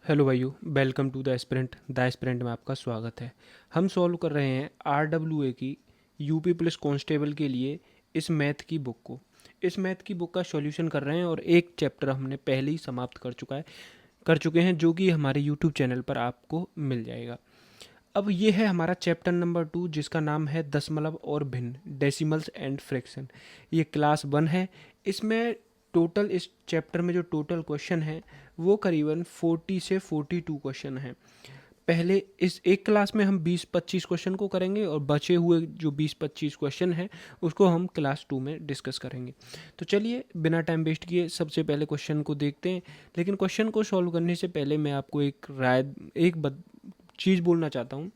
Hello भाइयों, welcome to the aspirant में आपका स्वागत है। हम सॉल्व कर रहे हैं RWA की यूपी पुलिस कांस्टेबल के लिए इस मैथ की बुक का सॉल्यूशन कर रहे हैं और एक चैप्टर हमने पहले ही समाप्त कर चुके हैं, जो कि हमारे यूट्यूब चैनल पर आपको मिल जाएगा। अब ये है हमारा चैप्टर नंबर 2, जिसका नाम है दशमलव और भिन्न, डेसिमल्स एंड फ्रैक्शन। ये क्लास 1 है। इसमें टोटल इस चैप्टर में जो टोटल क्वेश्चन है वो करीबन 40 से 42 क्वेश्चन हैं। पहले इस एक क्लास में हम 20-25 क्वेश्चन को करेंगे और बचे हुए जो 20-25 क्वेश्चन हैं उसको हम क्लास 2 में डिस्कस करेंगे। तो चलिए बिना टाइम वेस्ट किए सबसे पहले क्वेश्चन को देखते हैं। लेकिन क्वेश्चन को सॉल्व करने से पहले मैं आपको एक चीज़ बोलना चाहता हूँ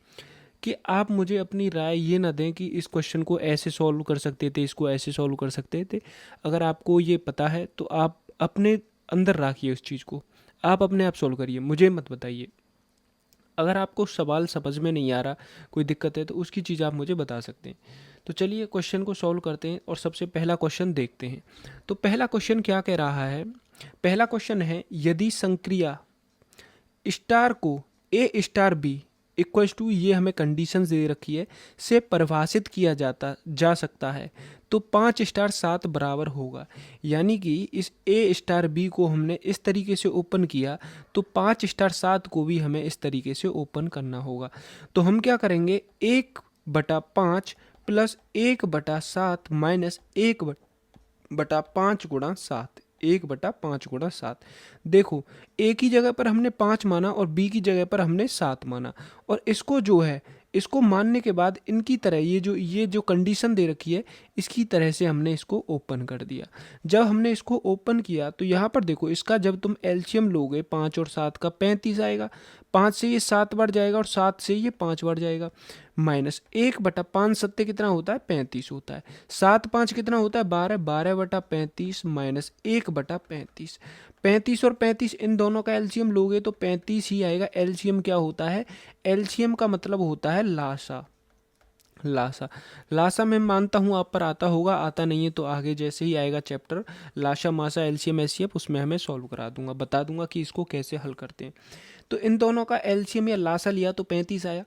कि आप मुझे अपनी राय ये ना दें कि इस क्वेश्चन को ऐसे सॉल्व कर सकते थे, इसको ऐसे सॉल्व कर सकते थे। अगर आपको ये पता है तो आप अपने अंदर रखिए उस चीज़ को, आप अपने आप सॉल्व करिए, मुझे मत बताइए। अगर आपको सवाल समझ में नहीं आ रहा, कोई दिक्कत है, तो उसकी चीज़ आप मुझे बता सकते हैं। तो चलिए क्वेश्चन को सॉल्व करते हैं और सबसे पहला क्वेश्चन देखते हैं। तो पहला क्वेश्चन क्या कह रहा है? पहला क्वेश्चन है, यदि संक्रिया स्टार को ए स्टार बी इक्वल्स टू, ये हमें कंडीशंस दे रखी है, से परिभाषित किया जा सकता है तो 5 स्टार 7 बराबर होगा। यानी कि इस ए स्टार बी को हमने इस तरीके से ओपन किया तो 5 स्टार 7 को भी हमें इस तरीके से ओपन करना होगा। तो हम क्या करेंगे, 1/5 प्लस 1/7 माइनस 1/5 गुणा 7, 1/5 गुणा 7। देखो, ए की जगह पर हमने 5 माना और बी की जगह पर हमने 7 माना, और इसको जो है, इसको मानने के बाद इनकी तरह ये जो कंडीशन दे रखी है, इसकी तरह से हमने इसको ओपन कर दिया। जब हमने इसको ओपन किया तो यहाँ पर देखो, इसका जब तुम एलसीएम लोगे 5 और 7 का 35 आएगा। 5 से ये 7 बढ़ जाएगा और 7 से ये 5 बढ़ जाएगा। माइनस 1/5 सत्ते कितना होता है? 35 होता है। 7×5 कितना होता है? 12। 12/35 माइनस 1/35। 35 और 35 इन दोनों का एलसीएम लोगे तो 35 ही आएगा। एलसीएम क्या होता है? एलसीएम का मतलब होता है लासा। लासा लासा मैं मानता हूँ आप पर आता होगा, आता नहीं है तो आगे जैसे ही आएगा चैप्टर लाशा मासा एलसीएम एचसीएफ, उसमें हमें सॉल्व करा दूंगा, बता दूंगा कि इसको कैसे हल करते हैं। तो इन दोनों का एलसीएम या लासा लिया तो 35 आया।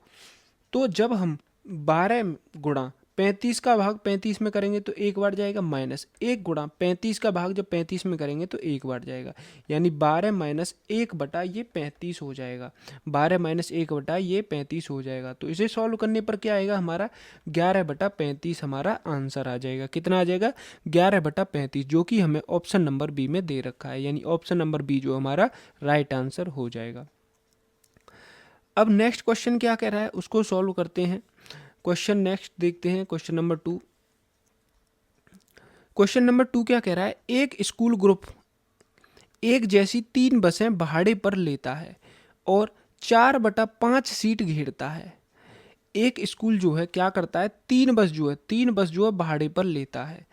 तो जब हम 12 गुणा 35 का भाग 35 में करेंगे तो 1 बार जाएगा, माइनस 1 गुणा 35 का भाग जब 35 में करेंगे तो 1 बार जाएगा। यानी 12 माइनस 1 बटा ये 35 हो जाएगा। 12 माइनस 1 बटा ये 35 हो जाएगा। तो इसे सॉल्व करने पर क्या आएगा हमारा? 11/35 हमारा आंसर आ जाएगा। कितना आ जाएगा? 11/35, जो कि हमें ऑप्शन नंबर बी में दे रखा है। यानी ऑप्शन नंबर बी जो हमारा राइट आंसर हो जाएगा। अब नेक्स्ट क्वेश्चन क्या कह रहा है उसको सॉल्व करते हैं। क्वेश्चन नेक्स्ट देखते हैं, क्वेश्चन नंबर 2। क्वेश्चन नंबर 2 क्या कह रहा है? एक स्कूल ग्रुप एक जैसी 3 बसें भाड़े पर लेता है और 4/5 सीट घेरता है। एक स्कूल जो है क्या करता है, 3 बस जो है भाड़े पर लेता है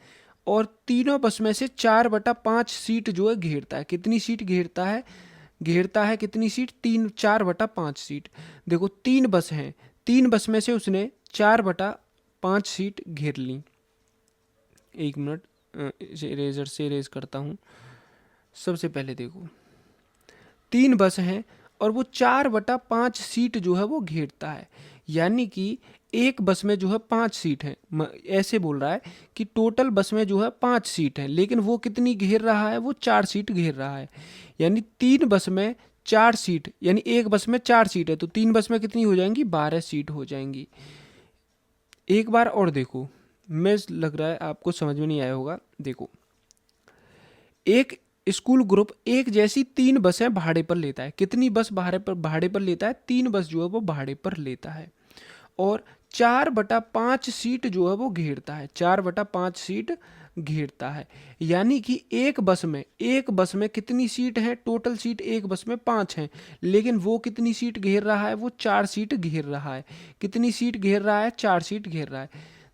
और तीनों बस में से 4/5 सीट जो है घेरता है। कितनी सीट घेरता है? कितनी सीट? 4/5 सीट। देखो 3 बस हैं, 3 बस में से उसने 4/5 सीट घेर ली। एक मिनट, इसे इरेजर से इरेज करता हूँ। सबसे पहले देखो, 3 बस हैं और वो 4/5 सीट जो है वो घेरता है। यानी कि एक बस में जो है 5 सीट है, ऐसे बोल रहा है कि टोटल बस में जो है 5 सीट है, लेकिन वो कितनी घेर रहा है? वो 4 सीट घेर रहा है। यानी 3 बस में 4 सीट, यानी एक बस में 4 सीट है तो 3 बस में कितनी हो जाएंगी? 12 सीट हो जाएंगी। एक बार और देखो, मैं लग रहा है आपको समझ में नहीं आया होगा। देखो, एक स्कूल ग्रुप एक जैसी 3 बसें भाड़े पर लेता है। कितनी बस भाड़े पर लेता है? 3 बस जो है वो भाड़े पर लेता है और 4/5 सीट जो है वो घेरता है। 4/5 सीट घेरता है। यानी कि एक बस में कितनी सीट है? टोटल सीट एक बस में 5 हैं, लेकिन वो कितनी सीट घेर रहा है? वो 4 सीट घेर रहा है। कितनी सीट घेर रहा है? 4 सीट घेर रहा है।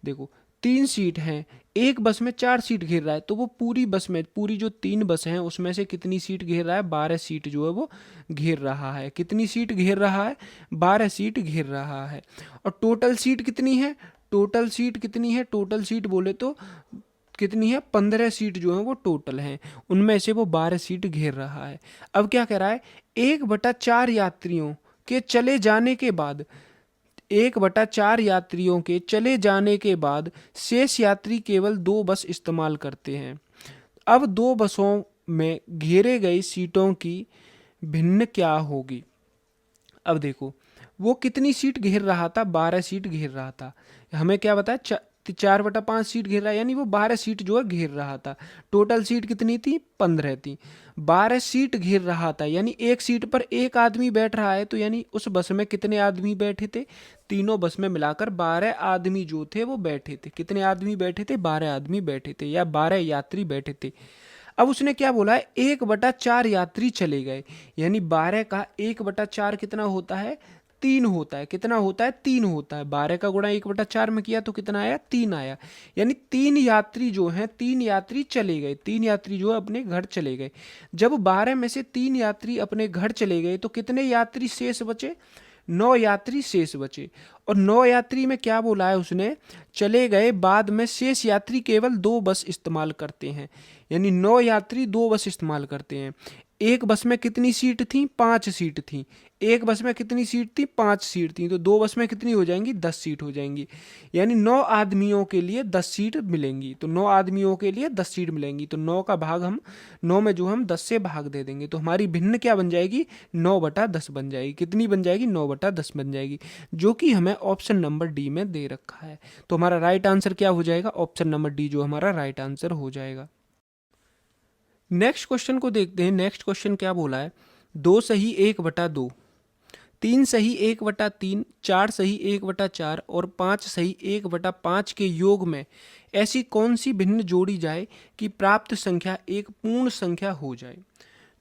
देखो, 3 सीट हैं, एक बस में 4 सीट घेर रहा है, तो वो पूरी बस में, पूरी जो 3 बस हैं उसमें से कितनी सीट घेर रहा है? 12 सीट जो है वो घेर रहा है। कितनी सीट घेर रहा है? 12 सीट घेर रहा है। और टोटल सीट कितनी है? टोटल सीट बोले तो कितनी है, 15 सीट जो है वो टोटल हैं, उनमें से वो 12 सीट घेर रहा है। अब क्या कह रहा है, 1/4 यात्रियों के चले जाने के बाद, 1/4 यात्रियों के चले जाने के बाद शेष यात्री केवल 2 बस इस्तेमाल करते हैं। अब 2 बसों में घेरे गई सीटों की भिन्न क्या होगी। अब देखो, वो कितनी सीट घेर रहा था, 12 सीट घेर रहा था। हमें क्या बताया, 4/5 सीट घेर रहा है, यानी वो 12 सीट जो है घेर रहा था। टोटल सीट कितनी थी, 15 थी। 12 सीट घेर रहा था, यानी एक सीट पर एक आदमी बैठ रहा है, तो यानी उस बस में कितने आदमी बैठे थे, तीनों बस में मिलाकर 12 आदमी जो थे वो बैठे थे। कितने आदमी बैठे थे, 12 आदमी बैठे थे, या 12 यात्री बैठे थे। अब उसने क्या बोला है, 1/4 यात्री चले गए, यानी 12 का 1/4 कितना होता है, 3 होता है। कितना होता है, 3 होता है। 12 का गुणा 1/4 में किया तो कितना आया, 3 आया। यानी 3 यात्री जो हैं, 3 यात्री चले गए, 3 यात्री जो है अपने घर चले गए। जब 12 में से 3 यात्री अपने घर चले गए तो कितने यात्री शेष बचे, 9 यात्री शेष बचे। और 9 यात्री में क्या बोला है उसने, चले गए बाद में शेष यात्री केवल 2 बस इस्तेमाल करते हैं, यानी 9 यात्री 2 बस इस्तेमाल करते हैं। एक बस में कितनी सीट थी, 5 सीट थी। एक बस में कितनी सीट थी, 5 सीट थी, तो 2 बस में कितनी हो जाएंगी, 10 सीट हो जाएंगी। यानी 9 आदमियों के लिए 10 सीट मिलेंगी, तो 9 आदमियों के लिए 10 सीट मिलेंगी। तो 9 का भाग हम 9 में जो हम 10 से भाग दे देंगे, तो हमारी भिन्न क्या बन जाएगी, 9/10 बन जाएगी। कितनी बन जाएगी, 9/10 बन जाएगी, जो कि हमें ऑप्शन नंबर डी में दे रखा है। तो हमारा राइट आंसर क्या हो जाएगा, ऑप्शन नंबर डी जो हमारा राइट आंसर हो जाएगा। नेक्स्ट क्वेश्चन को देखते हैं। नेक्स्ट क्वेश्चन क्या बोला है, 2 सही 1/2, 3 सही 1/3, 4 सही 1/4 और 5 सही 1/5 के योग में ऐसी कौन सी भिन्न जोड़ी जाए कि प्राप्त संख्या एक पूर्ण संख्या हो जाए।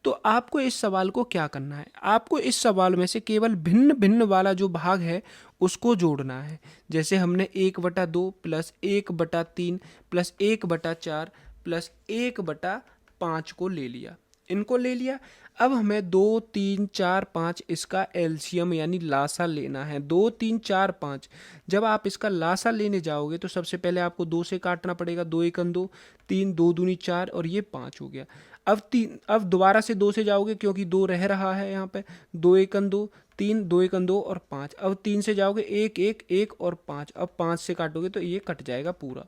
तो आपको इस सवाल को क्या करना है, आपको इस सवाल में से केवल भिन्न भिन्न वाला जो भाग है उसको जोड़ना है। जैसे हमने 1/2 प्लस 1/3 प्लस 1/4 प्लस 1/5 को ले लिया, इनको ले लिया। अब हमें 2 3 4 5 इसका एलसीएम यानी लासा लेना है। 2 3 4 5, जब आप इसका लासा लेने जाओगे तो सबसे पहले आपको 2 से काटना पड़ेगा, 2 एकम 2, 3 2 दूनी 4 और ये 5 हो गया। अब दोबारा से 2 से जाओगे क्योंकि 2 रह रहा है यहाँ पे, 2 एकम 2, 3 2 एकम 2 और 5। अब 3 से जाओगे 1 1 1 और 5, अब 5 से काटोगे तो ये कट जाएगा पूरा।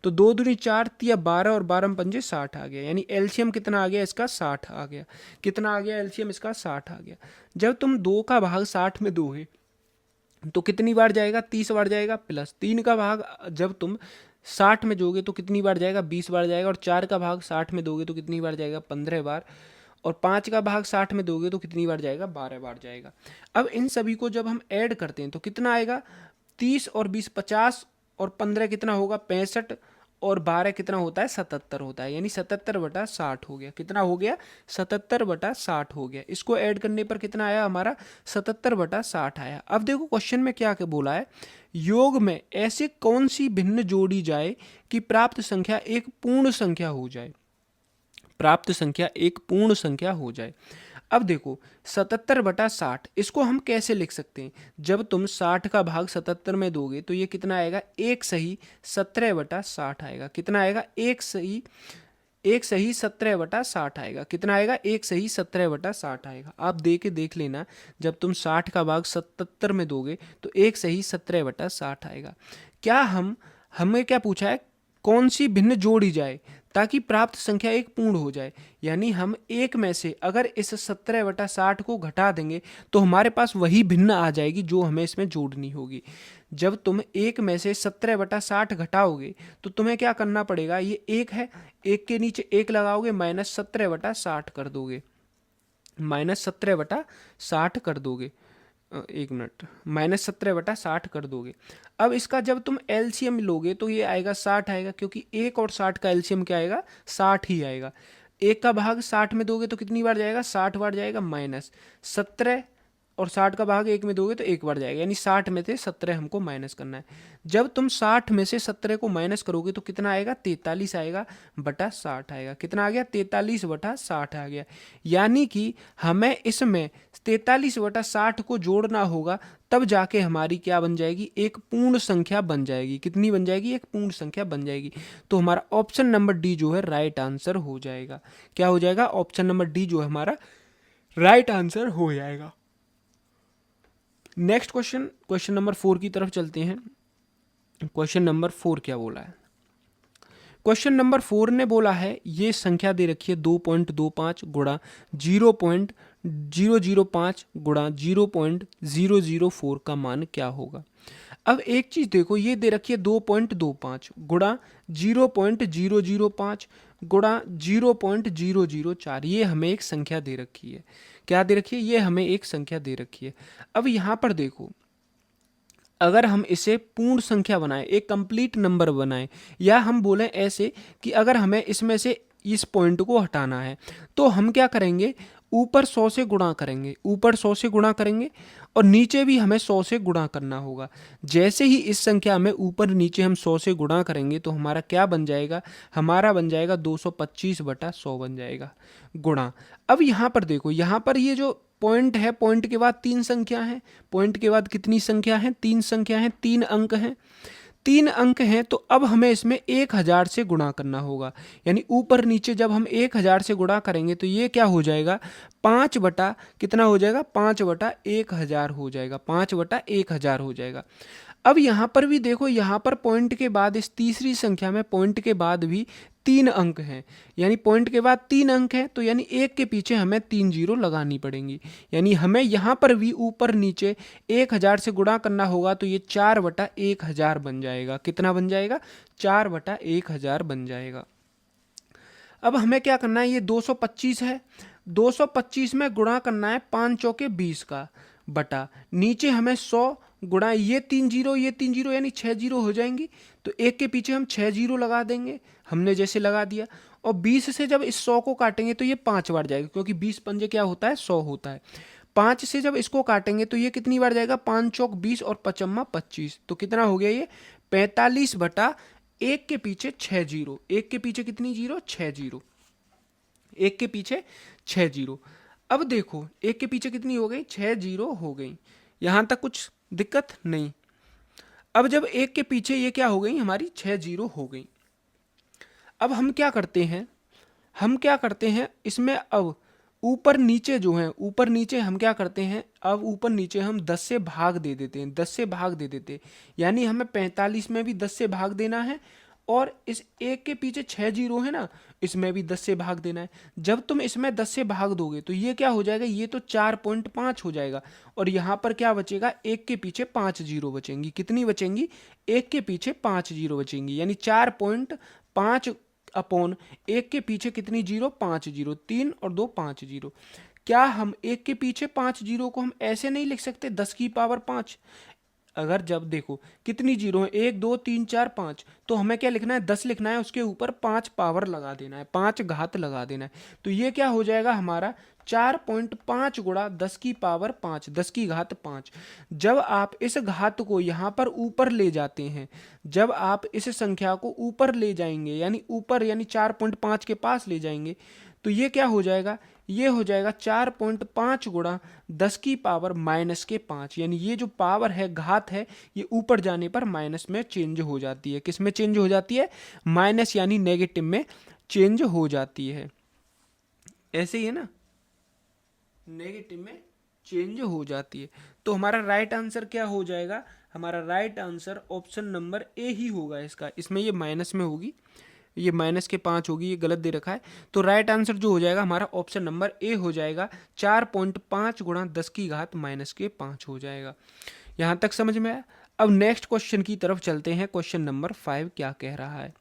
तो 2 दूनी 4 तिया 12 और 12 में पंजे 60 आ गया, यानी एलसीएम कितना आ गया इसका, 60 आ गया। कितना आ गया एलसीएम इसका, 60 आ गया। जब तुम 2 का भाग 60 में दोगे तो कितनी बार जाएगा, 30 बार जाएगा। प्लस 3 का भाग जब तुम 60 में दोगे तो कितनी बार जाएगा, 20 बार जाएगा। और 4 का भाग 60 में दोगे तो कितनी बार जाएगा, 15 बार। और 5 का भाग 60 में दोगे तो कितनी बार जाएगा, 12 बार जाएगा। अब इन सभी को जब हम ऐड करते हैं तो कितना आएगा, 30 और 20 50 और 15 कितना होगा, 65 और 12 कितना होता है, 77 होता है, यानी 77/60 हो गया। कितना हो गया, 77/60 हो गया। इसको ऐड करने पर कितना आया हमारा, 77/60 आया। अब देखो क्वेश्चन में क्या क्या बोला है, योग में ऐसे कौन सी भिन्न जोड़ी जाए कि प्राप्त संख्या एक पूर्ण संख्या हो जाए, प्राप्त संख्या एक पूर्ण संख्या हो जाए। अब देखो 77/60 इसको हम कैसे लिख सकते हैं, जब तुम 60 का भाग 77 में दोगे तो ये कितना आएगा, 1 सही 17/60 आएगा। कितना आएगा, 1 सही 17/60 आएगा। कितना आएगा, 1 सही 17/60 आएगा। आप दे के देख लेना, जब तुम 60 का भाग 77 में दोगे तो 1 सही 17/60 आएगा। क्या हमें क्या पूछा है, कौन सी भिन्न जोड़ी जाए ताकि प्राप्त संख्या एक पूर्ण हो जाए। यानी हम एक में से अगर इस 17/60 को घटा देंगे तो हमारे पास वही भिन्न आ जाएगी जो हमें इसमें जोड़नी होगी। जब तुम एक में से 17/60 घटाओगे तो तुम्हें क्या करना पड़ेगा, ये एक है, एक के नीचे एक लगाओगे, -17/60 कर दोगे, -17/60 कर दोगे। एक मिनट, -17/60 कर दोगे। अब इसका जब तुम एलसीएम लोगे तो ये आएगा 60 आएगा, क्योंकि 1 और 60 का एलसीएम क्या आएगा, 60 ही आएगा। 1 का भाग 60 में दोगे तो कितनी बार जाएगा, 60 बार जाएगा। -17 और 60 का भाग 1 में दोगे तो 1 बार जाएगा, यानी 60 में से 17 हमको माइनस करना है। जब तुम 60 में से 17 को माइनस करोगे तो कितना आएगा, 43 आएगा बटा 60 आएगा। कितना आ गया, 43/60 आ गया। यानी कि हमें इसमें 43/60 को जोड़ना होगा, तब जाके हमारी क्या बन जाएगी, एक पूर्ण संख्या बन जाएगी। कितनी बन जाएगी, एक पूर्ण संख्या बन जाएगी। तो हमारा ऑप्शन नंबर डी जो है राइट आंसर हो जाएगा। क्या हो जाएगा, ऑप्शन नंबर डी जो है हमारा राइट आंसर हो जाएगा। नेक्स्ट क्वेश्चन, क्वेश्चन नंबर 4 की तरफ चलते हैं। क्वेश्चन नंबर 4 क्या बोला है, क्वेश्चन नंबर 4 ने बोला है ये संख्या दे रखी है 2.25 गुणा 0.005 गुणा 0.004 का मान क्या होगा। अब एक चीज देखो, ये दे रखी है 2.25 गुणा 0.005 गुणा 0.004, ये हमें एक संख्या दे रखी है। क्या दे रखी है, ये हमें एक संख्या दे रखी है। अब यहाँ पर देखो, अगर हम इसे पूर्ण संख्या बनाएं, एक कंप्लीट नंबर बनाएं, या हम बोलें ऐसे कि अगर हमें इसमें से इस पॉइंट को हटाना है, तो हम क्या करेंगे, ऊपर 100 से गुणा करेंगे, ऊपर 100 से गुणा करेंगे और नीचे भी हमें 100 से गुणा करना होगा। जैसे ही इस संख्या में ऊपर नीचे हम 100 से गुणा करेंगे तो हमारा क्या बन जाएगा, हमारा बन जाएगा 225/100 बन जाएगा गुणा। अब यहाँ पर देखो, यहाँ पर ये जो पॉइंट है, पॉइंट के बाद 3 संख्या है, पॉइंट के बाद कितनी संख्या है, 3 संख्या है, 3 अंक हैं, 3 अंक हैं। तो अब हमें इसमें 1000 से गुणा करना होगा, यानी ऊपर नीचे जब हम 1000 से गुणा करेंगे तो ये क्या हो जाएगा, 5 बटा कितना हो जाएगा, 5/1000 हो जाएगा, 5/1000 हो जाएगा। अब यहाँ पर भी देखो, यहाँ पर पॉइंट के बाद इस तीसरी संख्या में पॉइंट के बाद भी 3 अंक हैं, यानी पॉइंट के बाद 3 अंक हैं, तो यानी एक के पीछे हमें 3 जीरो लगानी पड़ेंगी। यानी हमें यहाँ पर भी ऊपर नीचे 1000 से गुणा करना होगा, तो ये 4/1000 बन जाएगा। कितना बन जाएगा, 4/1000 बन जाएगा। अब हमें क्या करना है, ये 225 है, 225 में गुणा करना है 5 चौके 20 का, बटा नीचे हमें 100 गुणा ये 3 जीरो, ये 3 जीरो, यानी 6 जीरो हो जाएंगी। तो एक के पीछे हम 6 जीरो लगा देंगे, हमने जैसे लगा दिया। और 20 से जब इस 100 को काटेंगे तो ये 5 बार जाएगा, क्योंकि 20 पंजे क्या होता है, 100 होता है। 5 से जब इसको काटेंगे तो ये कितनी बार जाएगा, 5 चौक 20 और 5 25, तो कितना हो गया ये 45 एक के पीछे 6 जीरो, एक के पीछे कितनी जीरो, 6 जीरो, एक के पीछे 6 जीरो। अब देखो एक के पीछे कितनी हो गई, 6 जीरो हो गई, यहां तक कुछ दिक्कत नहीं। अब जब एक के पीछे ये क्या हो गई, हमारी 6 जीरो हो गई। अब हम क्या करते हैं, हम क्या करते हैं इसमें, अब ऊपर नीचे जो है, ऊपर नीचे हम क्या करते हैं, अब ऊपर नीचे हम 10 से भाग दे देते हैं, 10 से भाग दे देते हैं, यानी हमें 45 में भी 10 से भाग देना है, और इस एक के पीछे 6 जीरो है ना, इसमें भी 10 से भाग देना है। जब तुम इसमें 10 से भाग दोगे तो ये क्या हो जाएगा, ये तो 4.5 हो जाएगा, और यहाँ पर क्या बचेगा, एक के पीछे 5 जीरो बचेंगी। कितनी बचेंगी, एक के पीछे 5 जीरो बचेंगी, यानी 4.5 अपॉन एक के पीछे कितनी जीरो, 5 जीरो, 3 और 2 5 जीरो। क्या हम एक के पीछे 5 जीरो को हम ऐसे नहीं लिख सकते, 10 की पावर 5? अगर जब देखो कितनी जीरो है, 1 2 3 4 5, तो हमें क्या लिखना है, 10 लिखना है, उसके ऊपर 5 पावर लगा देना है, 5 घात लगा देना है। तो ये क्या हो जाएगा हमारा 4.5 गुणा 10 की पावर 5, 10 की घात 5। जब आप इस घात को यहाँ पर ऊपर ले जाते हैं, जब आप इस संख्या को ऊपर ले जाएंगे, यानी ऊपर यानी 4.5 के पास ले जाएंगे, तो ये क्या हो जाएगा, ये हो जाएगा 4.5 गुणा 10 की पावर माइनस के 5, यानी ये जो पावर है, घात है, ये ऊपर जाने पर माइनस में चेंज हो जाती है। किस में चेंज हो जाती है, माइनस यानी नेगेटिव में चेंज हो जाती है। ऐसे ही है ना, नेगेटिव में चेंज हो जाती है। तो हमारा राइट आंसर क्या हो जाएगा, हमारा right answer option number A ही होगा इसका। इसमें ये माइनस में होगी, ये माइनस के 5 होगी, ये गलत दे रखा है। तो राइट आंसर जो हो जाएगा हमारा ऑप्शन नंबर ए हो जाएगा, 4.5 गुणा 10 की घात माइनस के 5 हो जाएगा। यहाँ तक समझ में आया। अब नेक्स्ट क्वेश्चन की तरफ चलते हैं। क्वेश्चन नंबर 5 क्या कह रहा है,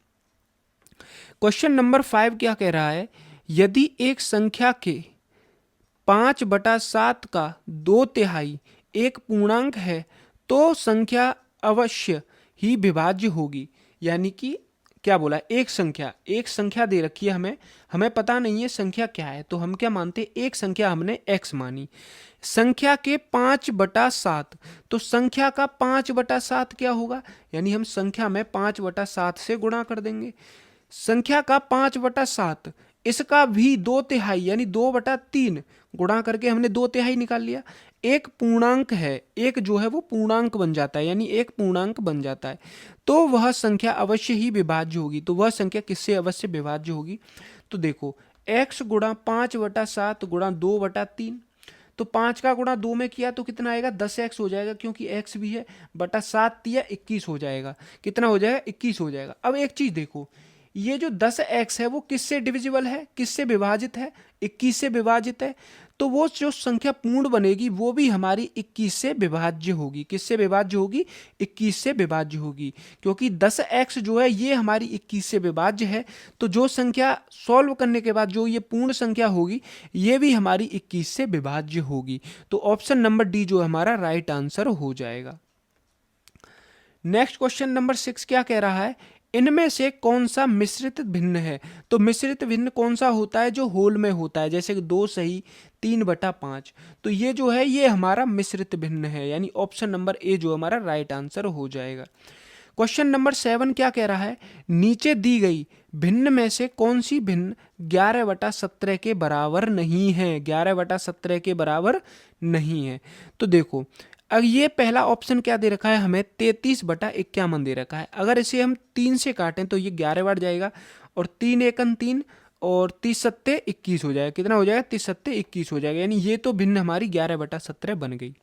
क्वेश्चन नंबर 5 क्या कह रहा है, यदि एक संख्या के 5/7 का 2/3 एक पूर्णांक है तो संख्या अवश्य ही विभाज्य होगी। यानी कि क्या बोला, एक संख्या दे रखी है, हमें पता नहीं है संख्या क्या है, तो हम क्या मानते, एक संख्या हमने x मानी, संख्या के 5/7, तो संख्या का 5/7 क्या होगा, यानी हम संख्या में 5/7 से गुणा कर देंगे। संख्या का 5/7 इसका भी 2/3 यानी 2/3 गुणा करके हमने 2/3 निकाल लिया। एक पूर्णांक है, एक जो है वो पूर्णांक बन जाता है, यानी एक पूर्णांक बन जाता है, तो वह संख्या अवश्य ही विभाज्य होगी। तो वह संख्या किससे अवश्य विभाज्य होगी? तो देखो x गुणा 5/7 गुणा 2/3, तो 5 का गुणा 2 में किया तो कितना आएगा? 10x हो जाएगा, क्योंकि x भी है, बटा 7 या 21 हो जाएगा। कितना हो जाएगा? 21 हो जाएगा। अब एक चीज देखो, ये जो 10x है वो किससे डिविजिबल है, किससे विभाजित है? 21 से विभाजित है। तो वो जो संख्या पूर्ण बनेगी वो भी हमारी 21 से विभाज्य होगी। किससे विभाज्य होगी? 21 से विभाज्य होगी, क्योंकि 10x जो है ये हमारी 21 से विभाज्य है। तो जो संख्या सॉल्व करने के बाद जो ये पूर्ण संख्या होगी ये भी हमारी 21 से विभाज्य होगी। तो ऑप्शन नंबर डी जो हमारा राइट आंसर हो जाएगा। नेक्स्ट क्वेश्चन नंबर 6 क्या कह रहा है? इनमें से कौन सा मिश्रित भिन्न है? तो मिश्रित भिन्न कौन सा होता है? जो होल में होता है, जैसे कि 2 सही 3/5। तो ये जो है ये हमारा मिश्रित भिन्न है, यानी ऑप्शन नंबर ए जो हमारा राइट आंसर हो जाएगा। क्वेश्चन नंबर 7 क्या कह रहा है? नीचे दी गई भिन्न में से कौन सी भिन्न 11/17 के बराबर नहीं है? 11/17 के बराबर नहीं है। तो देखो, अब ये पहला ऑप्शन क्या दे रखा है हमें? 33/51 दे रखा है। अगर इसे हम 3 से काटें तो ये 11 बार जाएगा, और 3 एकन 3 और 30 सत्ते 21 हो जाएगा। कितना हो जाएगा? 30 सत्ते 21 हो जाएगा, यानी ये तो भिन्न हमारी 11/17 बन गई।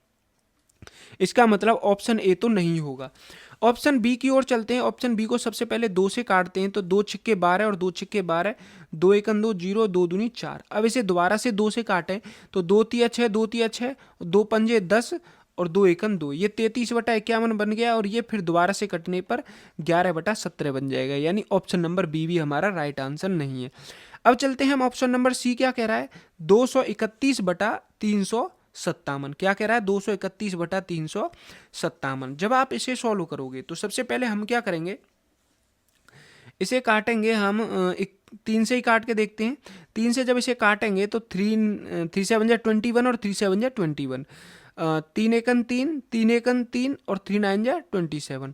इसका मतलब ऑप्शन ए तो नहीं होगा। ऑप्शन बी की ओर चलते हैं। ऑप्शन बी को सबसे पहले 2 से काटते हैं, तो 2 छिक्के 12 और 2 छिक्के 12, 2 एकन 2 0, 2 दूनी 4। अब इसे दोबारा से 2 से काटें तो 2 तिया 6, 2 तिया 6, 2 पंजे 10 और 2 एकन 2, ये 33/51 बन गया, और ये फिर दोबारा से कटने पर 11/17 बन जाएगा, यानी ऑप्शन नंबर बी भी हमारा राइट आंसर नहीं है। अब चलते हैं हम ऑप्शन नंबर सी। क्या कह रहा है? 231/357। क्या कह रहा है? 231/357। जब आप इसे सॉल्व करोगे तो सबसे पहले हम क्या करेंगे, इसे काटेंगे हम 3 से ही काट के देखते हैं। 3 से जब इसे काटेंगे तो 3 7 जा 21 और 3 7 जा 21, 3 एकन 3, 3 एकन 3 और 3 9 जा 27।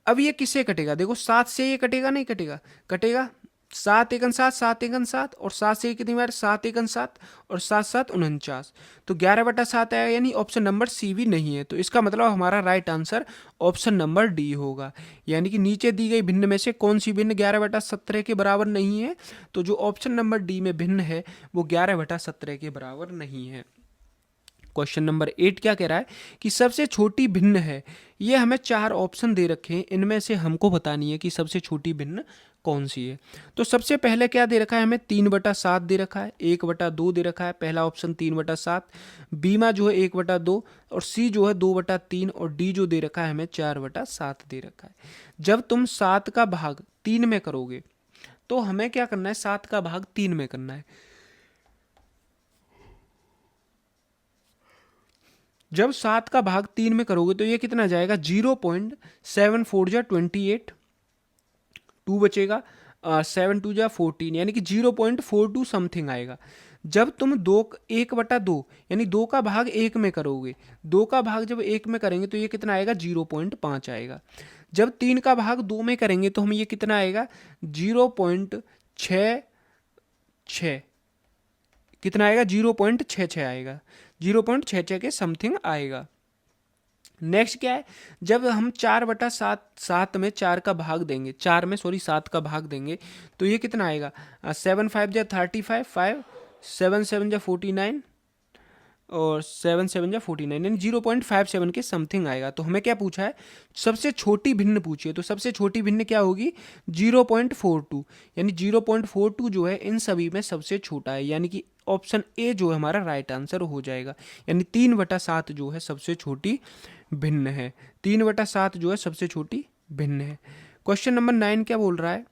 अब ये किससे कटेगा? देखो 7 से ये कटेगा, नहीं कटेगा? कटेगा। 7 एकन 7, 7 एकन 7, और 7 से कितनी बार? 7 एकन 7 और 7 7 49, तो 11/7 आएगा, यानी ऑप्शन नंबर सी भी नहीं है। तो इसका मतलब हमारा right answer option number D होगा, यानी कि नीचे दी गई भिन्न में से कौन सी भिन्न 11/17 के बराबर नहीं है? तो जो ऑप्शन नंबर डी में भिन्न है वो 11/17 के बराबर नहीं है। क्वेश्चन नंबर 8 क्या कह रहा है कि सबसे छोटी भिन्न है। ये हमें 4 ऑप्शन दे रखे हैं, इनमें से हमको बतानी है कि सबसे छोटी भिन्न कौन सी है। तो सबसे पहले क्या दे रखा है हमें? 3/7 दे रखा है, 1/2 दे रखा है, पहला ऑप्शन 3/7, बी में जो है 1/2, और सी जो है 2/3, और डी जो दे रखा है हमें 4/7 दे रखा है। जब तुम 7 का भाग 3 में करोगे तो हमें क्या करना है? 7 का भाग 3 में करना है। जब 7 का भाग 3 में करोगे तो ये कितना जाएगा? 0.74 जा 28, 2 बचेगा, 7 2 जा 14, यानी कि 0.42 समथिंग आएगा। जब तुम 1/2 यानी 2 का भाग 1 में करोगे, 2 का भाग जब 1 में करेंगे तो ये कितना आएगा? 0.5 आएगा। जब 3 का भाग 2 में करेंगे तो हमें ये कितना आएगा? 0.66, कितना आएगा? 0.66 आएगा, 0.66 के समथिंग आएगा। नेक्स्ट क्या है? जब हम 4/7 में 4 का भाग देंगे, 7 का भाग देंगे तो ये कितना आएगा? 7 5 जा 35, 5 7 7 जा 49, और 7 7 जा 49, यानी 0.57 के समथिंग आएगा। तो हमें क्या पूछा है? सबसे छोटी भिन्न पूछिए, तो सबसे छोटी भिन्न क्या होगी? 0.42, यानी 0.42 जो है इन सभी में सबसे छोटा है, यानी कि ऑप्शन ए जो है हमारा राइट आंसर हो जाएगा, यानी 3/7 जो है सबसे छोटी भिन्न है। 3/7 जो है सबसे छोटी भिन्न है। क्वेश्चन नंबर 9 क्या बोल रहा है?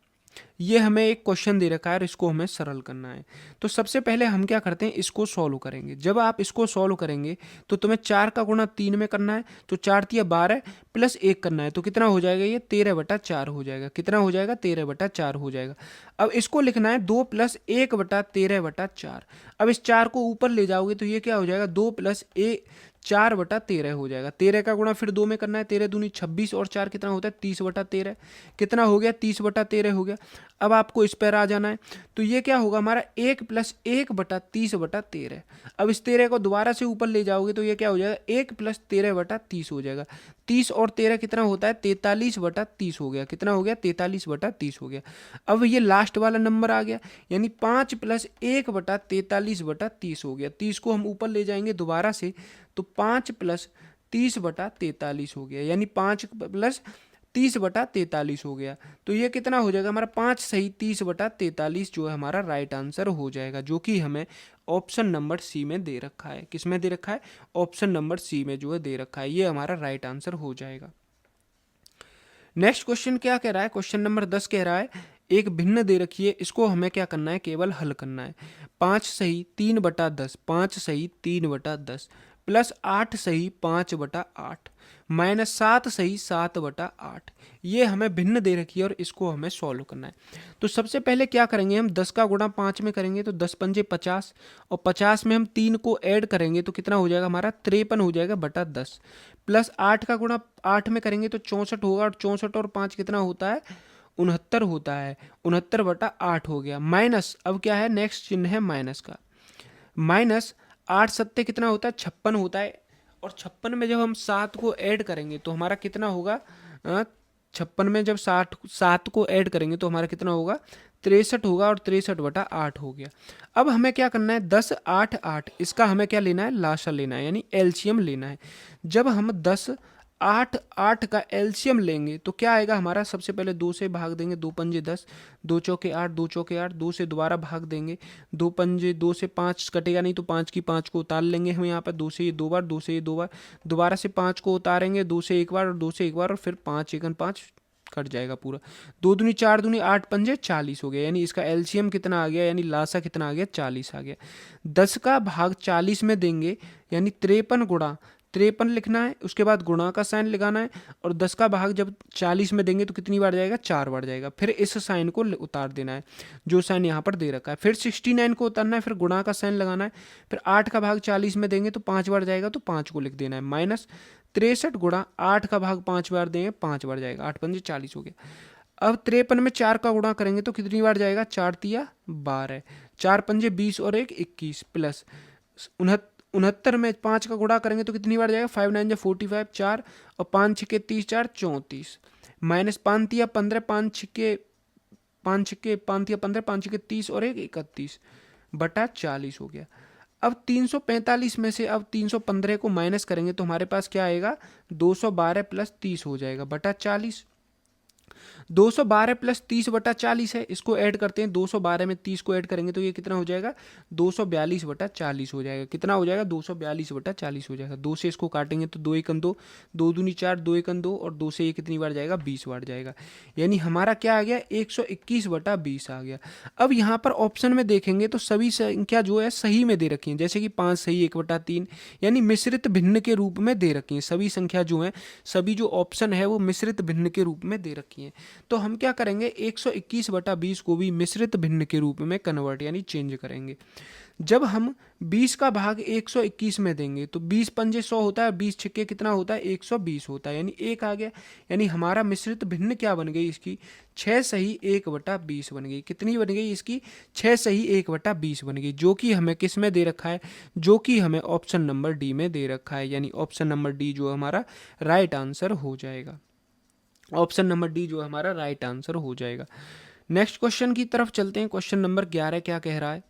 ये हमें एक क्वेश्चन दे रखा है और इसको हमें सरल करना है। तो सबसे पहले हम क्या करते हैं? इसको सॉल्व करेंगे। जब आप इसको सॉल्व करेंगे तो तुम्हें 4 का गुणा 3 में करना है, तो 4 तिया 12 प्लस 1 करना है, तो कितना हो जाएगा? ये 13/4 हो जाएगा। कितना हो जाएगा? 13/4 हो जाएगा। अब इसको लिखना है 2 + 1/13/4। अब इस 4 को ऊपर ले जाओगे तो ये क्या हो जाएगा? 2 + 4/13 हो जाएगा। 13 का गुणा फिर 2 में करना है, 13 दूनी 26, और 4 कितना होता है? 30/13। कितना हो गया? 30/13 हो गया। अब आपको इस पर आ जाना है, तो ये क्या होगा हमारा 1 + 1/30/13। अब इस 13 को दोबारा से ऊपर ले जाओगे तो ये क्या हो जाएगा 1 + 13/30 हो जाएगा। 30 और 13 कितना होता है 43/30 हो गया। कितना हो गया 43/30 हो गया। अब ये लास्ट वाला नंबर आ गया, यानी 5 + 1/43/30 हो गया। 30 को हम ऊपर ले जाएंगे दोबारा से तो 5 + 30/43 हो गया, यानी 5 + 30/43 हो गया। तो ये कितना हो जाएगा हमारा 5 सही 30/43 जो है हमारा राइट आंसर हो जाएगा, जो कि हमें ऑप्शन नंबर सी में दे रखा है। किस में दे रखा है, ऑप्शन नंबर सी में जो है दे रखा है, ये हमारा राइट आंसर हो जाएगा। नेक्स्ट क्वेश्चन क्या कह रहा है, क्वेश्चन नंबर 10 कह रहा है एक भिन्न दे रखी है, इसको हमें क्या करना है केवल हल करना है। 5 सही 3/10, 5 सही 3/10 प्लस 8 सही 5/8 माइनस 7 सही 7/8, ये हमें भिन्न दे रखी है और इसको हमें सॉल्व करना है। तो सबसे पहले क्या करेंगे हम 10 का गुणा 5 में करेंगे तो 10 पंजे 50 और 50 में हम 3 को ऐड करेंगे तो कितना हो जाएगा हमारा 53 हो जाएगा बटा 10 प्लस 8 का गुणा 8 में करेंगे तो 64 होगा और 64 और 5 कितना होता है 69 होता है, 69/8 हो गया। माइनस अब क्या है नेक्स्ट चिन्ह है माइनस का, माइनस 8 सत्ते कितना होता है 56 होता है और 56 में जब हम 7 को ऐड करेंगे तो हमारा कितना होगा 56 में जब 7 को ऐड करेंगे तो हमारा कितना होगा 63 होगा और 63/8 हो गया। अब हमें क्या करना है 10 8 8 इसका हमें क्या लेना है लासा लेना है, यानी एलसीएम लेना है। जब हम 10 8 8 का एलसीएम लेंगे तो क्या आएगा हमारा, सबसे पहले 2 से भाग देंगे, 2 पंजे 10, 2 चौके 8, 2 चौके 8, 2 से दोबारा भाग देंगे, 2 पंजे 2 से 5 कटेगा नहीं तो 5 की 5 को उतार लेंगे हम यहाँ पर, 2 से ये 2 बार, 2 से ये 2 बार, दोबारा से 5 को उतारेंगे, 2 से एक बार और 2 से एक बार और फिर 5 एकन 5 कट जाएगा पूरा। 2 दूनी 4 दूनी 8 पंजे 40 हो गया, यानी इसका एलसीएम कितना आ गया, यानी लासा कितना आ गया 40 आ गया। 10 का भाग 40 में देंगे यानी 53 गुणा 53 लिखना है, उसके बाद गुणा का साइन लगाना है और 10 का भाग जब 40 में देंगे तो कितनी बार जाएगा 4 बार जाएगा। फिर इस साइन को उतार देना है जो साइन यहाँ पर दे रखा है, फिर 69 को उतारना है, फिर गुणा का साइन लगाना है, फिर 8 का भाग 40 में देंगे तो 5 बार जाएगा तो 5 को लिख देना है, माइनस 63 गुणा 8 का भाग 5 बार देंगे 5 बार जाएगा, 8 पंजे 40 हो गया। अब 53 में 4 का गुणा करेंगे तो कितनी बार जाएगा 4 तिया 12, 4 पंजे 20 और 1 21 प्लस 69 में 5 का गुणा करेंगे तो कितनी बार जाएगा 5 9 45 4 और 5 छक्के 30 4 34 माइनस 5 तिया 15 5 छक्के 5 तिया 15 5 छक्के 30 और 1 31 बटा 40 हो गया। अब 345 में से अब 315 को माइनस करेंगे तो हमारे पास क्या आएगा 212 प्लस 30 हो जाएगा बटा 40। 212 प्लस 30/40 है, इसको ऐड करते हैं, 212 में 30 को ऐड करेंगे तो ये कितना हो जाएगा 242/40 हो जाएगा। कितना हो जाएगा 242/40 हो जाएगा। 2 से इसको काटेंगे तो 2 एकन 2, 2 दूनी 4, 2 एकन 2 और 2 से ये कितनी बार जाएगा 20 बार जाएगा, यानी हमारा क्या आ गया 121/20 आ गया। अब यहाँ पर ऑप्शन में देखेंगे तो सभी संख्या जो है सही में दे रखी है, जैसे कि 5 सही 1/3 यानी मिश्रित भिन्न के रूप में दे रखी है। सभी संख्या जो है सभी जो ऑप्शन है वो मिश्रित भिन्न के रूप में दे रखी है। तो हम क्या करेंगे 121/20 को भी मिश्रित भिन्न के रूप में कन्वर्ट यानी चेंज करेंगे। जब हम 20 का भाग 121 में देंगे तो 20 पंजे 100 होता है, 20 छक्के कितना होता है 120 होता है, यानी 1 आ गया। यानी हमारा मिश्रित भिन्न क्या बन गई इसकी 6 सही 1/20 बन गई। कितनी बन गई इसकी 6 सही 1/20 बन गई, जो कि हमें किस में दे रखा है, जो कि हमें ऑप्शन नंबर डी में दे रखा है, यानी ऑप्शन नंबर डी जो हमारा राइट आंसर हो जाएगा। ऑप्शन नंबर डी जो हमारा राइट आंसर हो जाएगा। नेक्स्ट क्वेश्चन की तरफ चलते हैं। क्वेश्चन नंबर 11 क्या कह रहा है,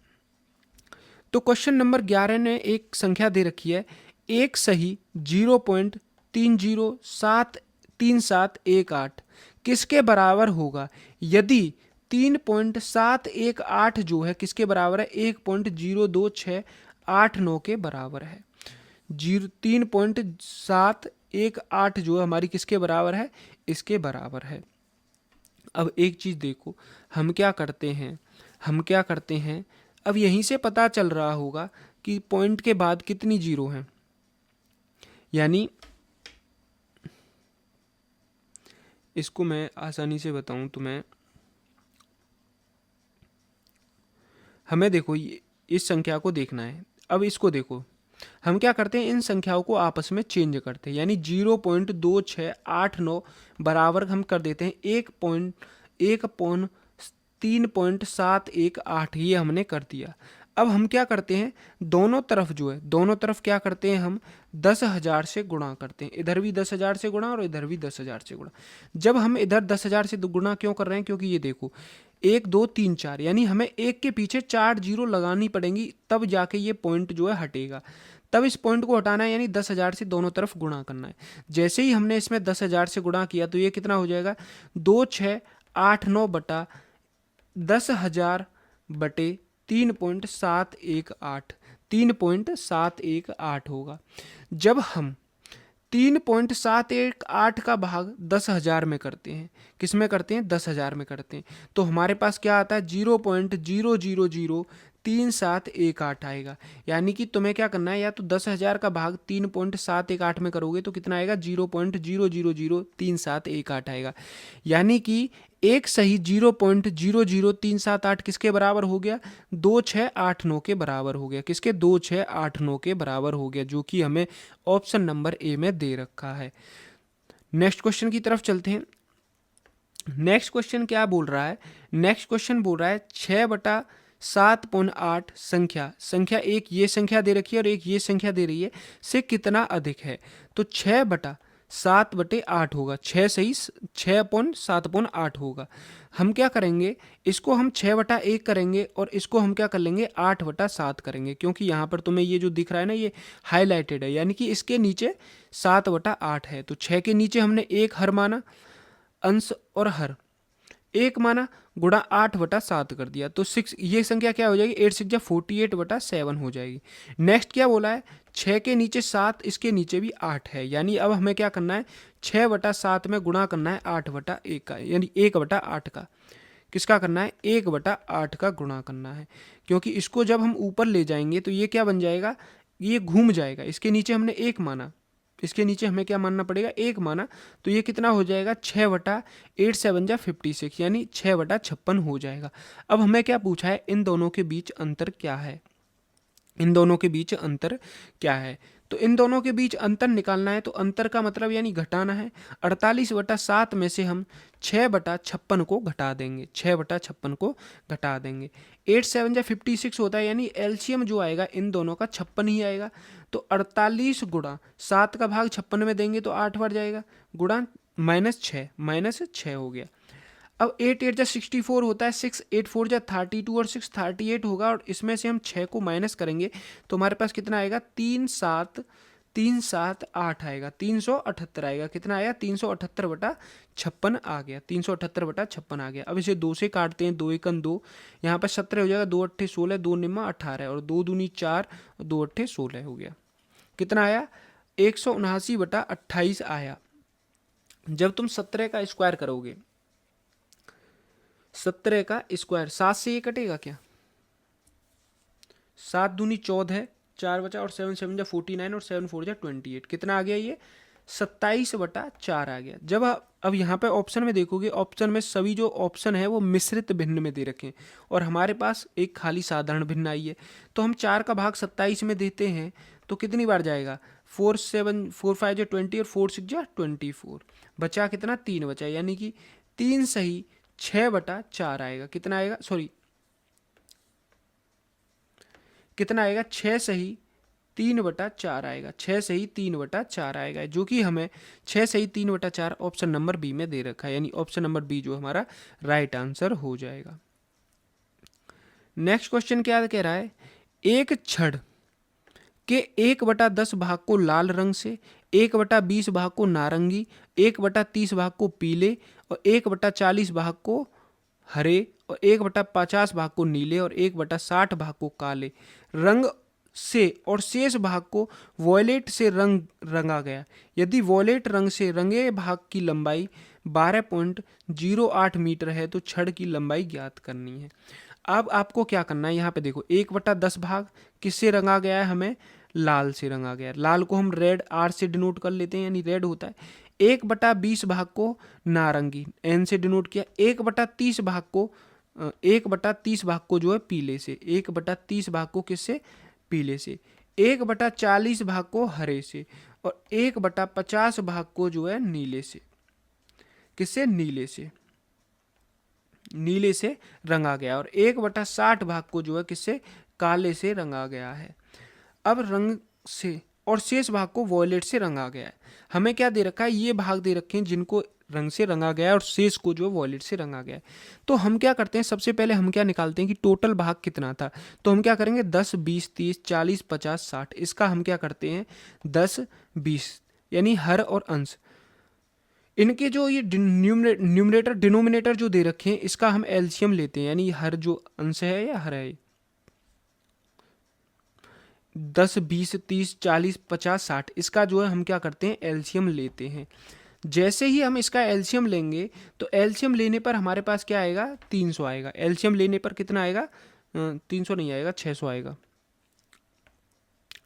तो क्वेश्चन नंबर 11 ने एक संख्या दे रखी है, एक सही 0.30731718 किसके बराबर होगा यदि 3.718 जो है किसके बराबर है 1.02689 के बराबर है। 3.718 जो है हमारी किसके बराबर है, इसके बराबर है। अब एक चीज़ देखो, हम क्या करते हैं अब यहीं से पता चल रहा होगा कि पॉइंट के बाद कितनी जीरो हैं, यानी इसको मैं आसानी से बताऊं तो हमें देखो इस संख्या को देखना है। अब इसको देखो, हम क्या करते हैं इन संख्याओं को आपस में चेंज करते हैं, यानी 0.2689 बराबर हम कर देते हैं 1.1 3.718 ये हमने कर दिया। अब हम क्या करते हैं, दोनों तरफ जो है, दोनों तरफ क्या करते हैं हम 10,000 से गुणा करते हैं। इधर भी 10,000 से गुणा और इधर भी 10,000 से गुणा। जब हम इधर 10,000 से गुणा क्यों कर रहे हैं, क्योंकि ये देखो 1 2 3 4, यानी हमें एक के पीछे 4 जीरो लगानी पड़ेंगी, तब जाके ये पॉइंट जो है हटेगा। तब इस पॉइंट को हटाना है, यानी 10,000 से दोनों तरफ गुणा करना है। जैसे ही हमने इसमें 10,000 से गुणा किया तो ये कितना हो जाएगा, 2689 बटा 10,000 बटे 3.718, 3.718 होगा। जब हम 3.718 का भाग 10,000 में करते हैं, किस में करते हैं, 10,000 में करते हैं, तो हमारे पास क्या आता है, 0.0003718 आएगा। यानी कि तुम्हें क्या करना है, या तो 10,000 का भाग 3.718 में करोगे तो कितना आएगा, 0.0003718 आएगा। यानी कि एक सही 0.00378 किसके बराबर हो गया, 2689 के बराबर हो गया। किसके, 2689 के बराबर हो गया, जो कि हमें ऑप्शन नंबर ए में दे रखा है। नेक्स्ट क्वेश्चन की तरफ चलते हैं। नेक्स्ट क्वेश्चन क्या बोल रहा है, नेक्स्ट क्वेश्चन बोल रहा है 6/7.8 संख्या एक ये संख्या दे रखी है और एक ये संख्या दे रही है, से कितना अधिक है। तो 6/7/8 होगा, 6 सही 6.7.8 होगा। हम क्या करेंगे, इसको हम 6/1 करेंगे और इसको हम क्या कर लेंगे, 8/7 करेंगे, क्योंकि यहाँ पर तुम्हें ये जो दिख रहा है ना, ये हाईलाइटेड है, यानी कि इसके नीचे 7/8 है। तो 6 के नीचे हमने एक हर माना, अंश और हर एक माना, गुणा 8/7 कर दिया, तो 6 ये संख्या क्या हो जाएगी, 8 6 48/7 हो जाएगी। नेक्स्ट क्या बोला है, 6 के नीचे 7, इसके नीचे भी 8 है, यानी अब हमें क्या करना है, 6/7 में गुणा करना है 8/1 का, यानी 1/8 का। किसका करना है, 1/8 का गुणा करना है, क्योंकि इसको जब हम ऊपर ले जाएंगे तो ये क्या बन जाएगा, ये घूम जाएगा। इसके नीचे हमने एक माना, इसके नीचे हमें क्या मानना पड़ेगा, एक माना, तो ये कितना हो जाएगा, 6/8 7 56, यानी 6/56 हो जाएगा। अब हमें क्या पूछा है, इन दोनों के बीच अंतर क्या है, इन दोनों के बीच अंतर क्या है। तो इन दोनों के बीच अंतर निकालना है, तो अंतर का मतलब यानी घटाना है। 48/7 में से हम 6/56 को घटा देंगे, 6/56 को घटा देंगे। 8 7 56 होता है, यानी एलसीएम जो आएगा इन दोनों का 56 ही आएगा। तो 48 गुणा 7 का भाग 56 में देंगे तो 8 बार जाएगा, गुणा -6 हो गया। अब 8 8 64 होता है, 6 8 4 32 और 6 38 होगा, और इसमें से हम 6 को माइनस करेंगे तो हमारे पास कितना आएगा, 378 आएगा, 378 आएगा। कितना आया, 378/56 आ गया, 378/56 आ गया। अब इसे 2 से काटते हैं, 2 1 2, यहाँ पर 17 हो जाएगा, 2 8 16, 2 9 18 और 2 दूनी 4 और 2 8 16 हो गया। कितना आया, 179/28 आया। जब तुम 17 का स्क्वायर करोगे, 17 का स्क्वायर, 7 से ये कटेगा क्या, 7 दूनी 14, 4 बचा, और 7 7 49 और 7 4 28, कितना आ गया, ये 27/4 आ गया। जब अब यहाँ पे ऑप्शन में देखोगे, ऑप्शन में सभी जो ऑप्शन है वो मिश्रित भिन्न में दे रखे हैं, और हमारे पास एक खाली साधारण भिन्न आई है। तो हम 4 का भाग 27 में देते हैं तो कितनी बार जाएगा, 4 7 4 5 20 और 4 6 24, बचा कितना, 3 बचा, यानी कि 3 सही 6/4 आएगा। कितना आएगा, सॉरी कितना आएगा, 6 सही 3/4 आएगा, 6 सही 3/4 आएगा, जो कि हमें 6 सही 3/4 ऑप्शन नंबर बी में दे रखा है, यानी ऑप्शन नंबर बी जो हमारा राइट आंसर हो जाएगा। नेक्स्ट क्वेश्चन क्या कह रहा है, एक छड़ के 1/10 भाग को लाल रंग से, 1/20 भाग को नारंगी, 1/30 भाग को पीले और 1/40 भाग को हरे और 1/50 भाग को नीले और 1/60 भाग को काले रंग से, और शेष भाग को वॉयलेट से रंगा गया। यदि वॉयलेट रंग से रंगे भाग की लंबाई 12.08 मीटर है तो छड़ की लंबाई ज्ञात करनी है। अब आपको क्या करना है, यहाँ पे देखो 1/10 भाग किससे रंगा गया है, हमें लाल से रंगा गया है। लाल को हम रेड आर से डिनोट कर लेते हैं, यानी रेड होता है। 1/20 भाग को नारंगी एन से डिनोट किया, 1/30 भाग को 1/30 भाग को जो है पीले से, 1/30 भाग को किससे, पीले से, 1/40 भाग को हरे से और 1/50 भाग को जो है नीले से, किससे, नीले से। नीले से रंगा गया और 1/60 भाग को जो है किससे, काले से रंगा गया है। अब रंग से और शेष भाग को वॉयलेट से रंगा गया है। हमें क्या दे रखा है, ये भाग दे रखे हैं जिनको रंग से रंगा गया है और शेष को जो वॉयलेट से रंगा गया है। तो हम क्या करते हैं, सबसे पहले हम क्या निकालते हैं कि टोटल भाग कितना था। तो हम क्या करेंगे 10, 20, 30, 40, 50, 60, इसका हम क्या करते हैं 10, 20 यानी हर और अंश, इनके जो ये न्यूमरेटर डिनोमिनेटर जो दे रखे हैं इसका हम एलसीएम लेते हैं, यानी हर जो अंश है या हर है 10, 20, 30, 40, 50, 60, इसका जो है हम क्या करते हैं एलसीएम लेते हैं। जैसे ही हम इसका एलसीएम लेंगे तो एलसीएम लेने पर हमारे पास क्या आएगा 300 आएगा। एलसीएम लेने पर कितना आएगा 300 नहीं आएगा 600 आएगा।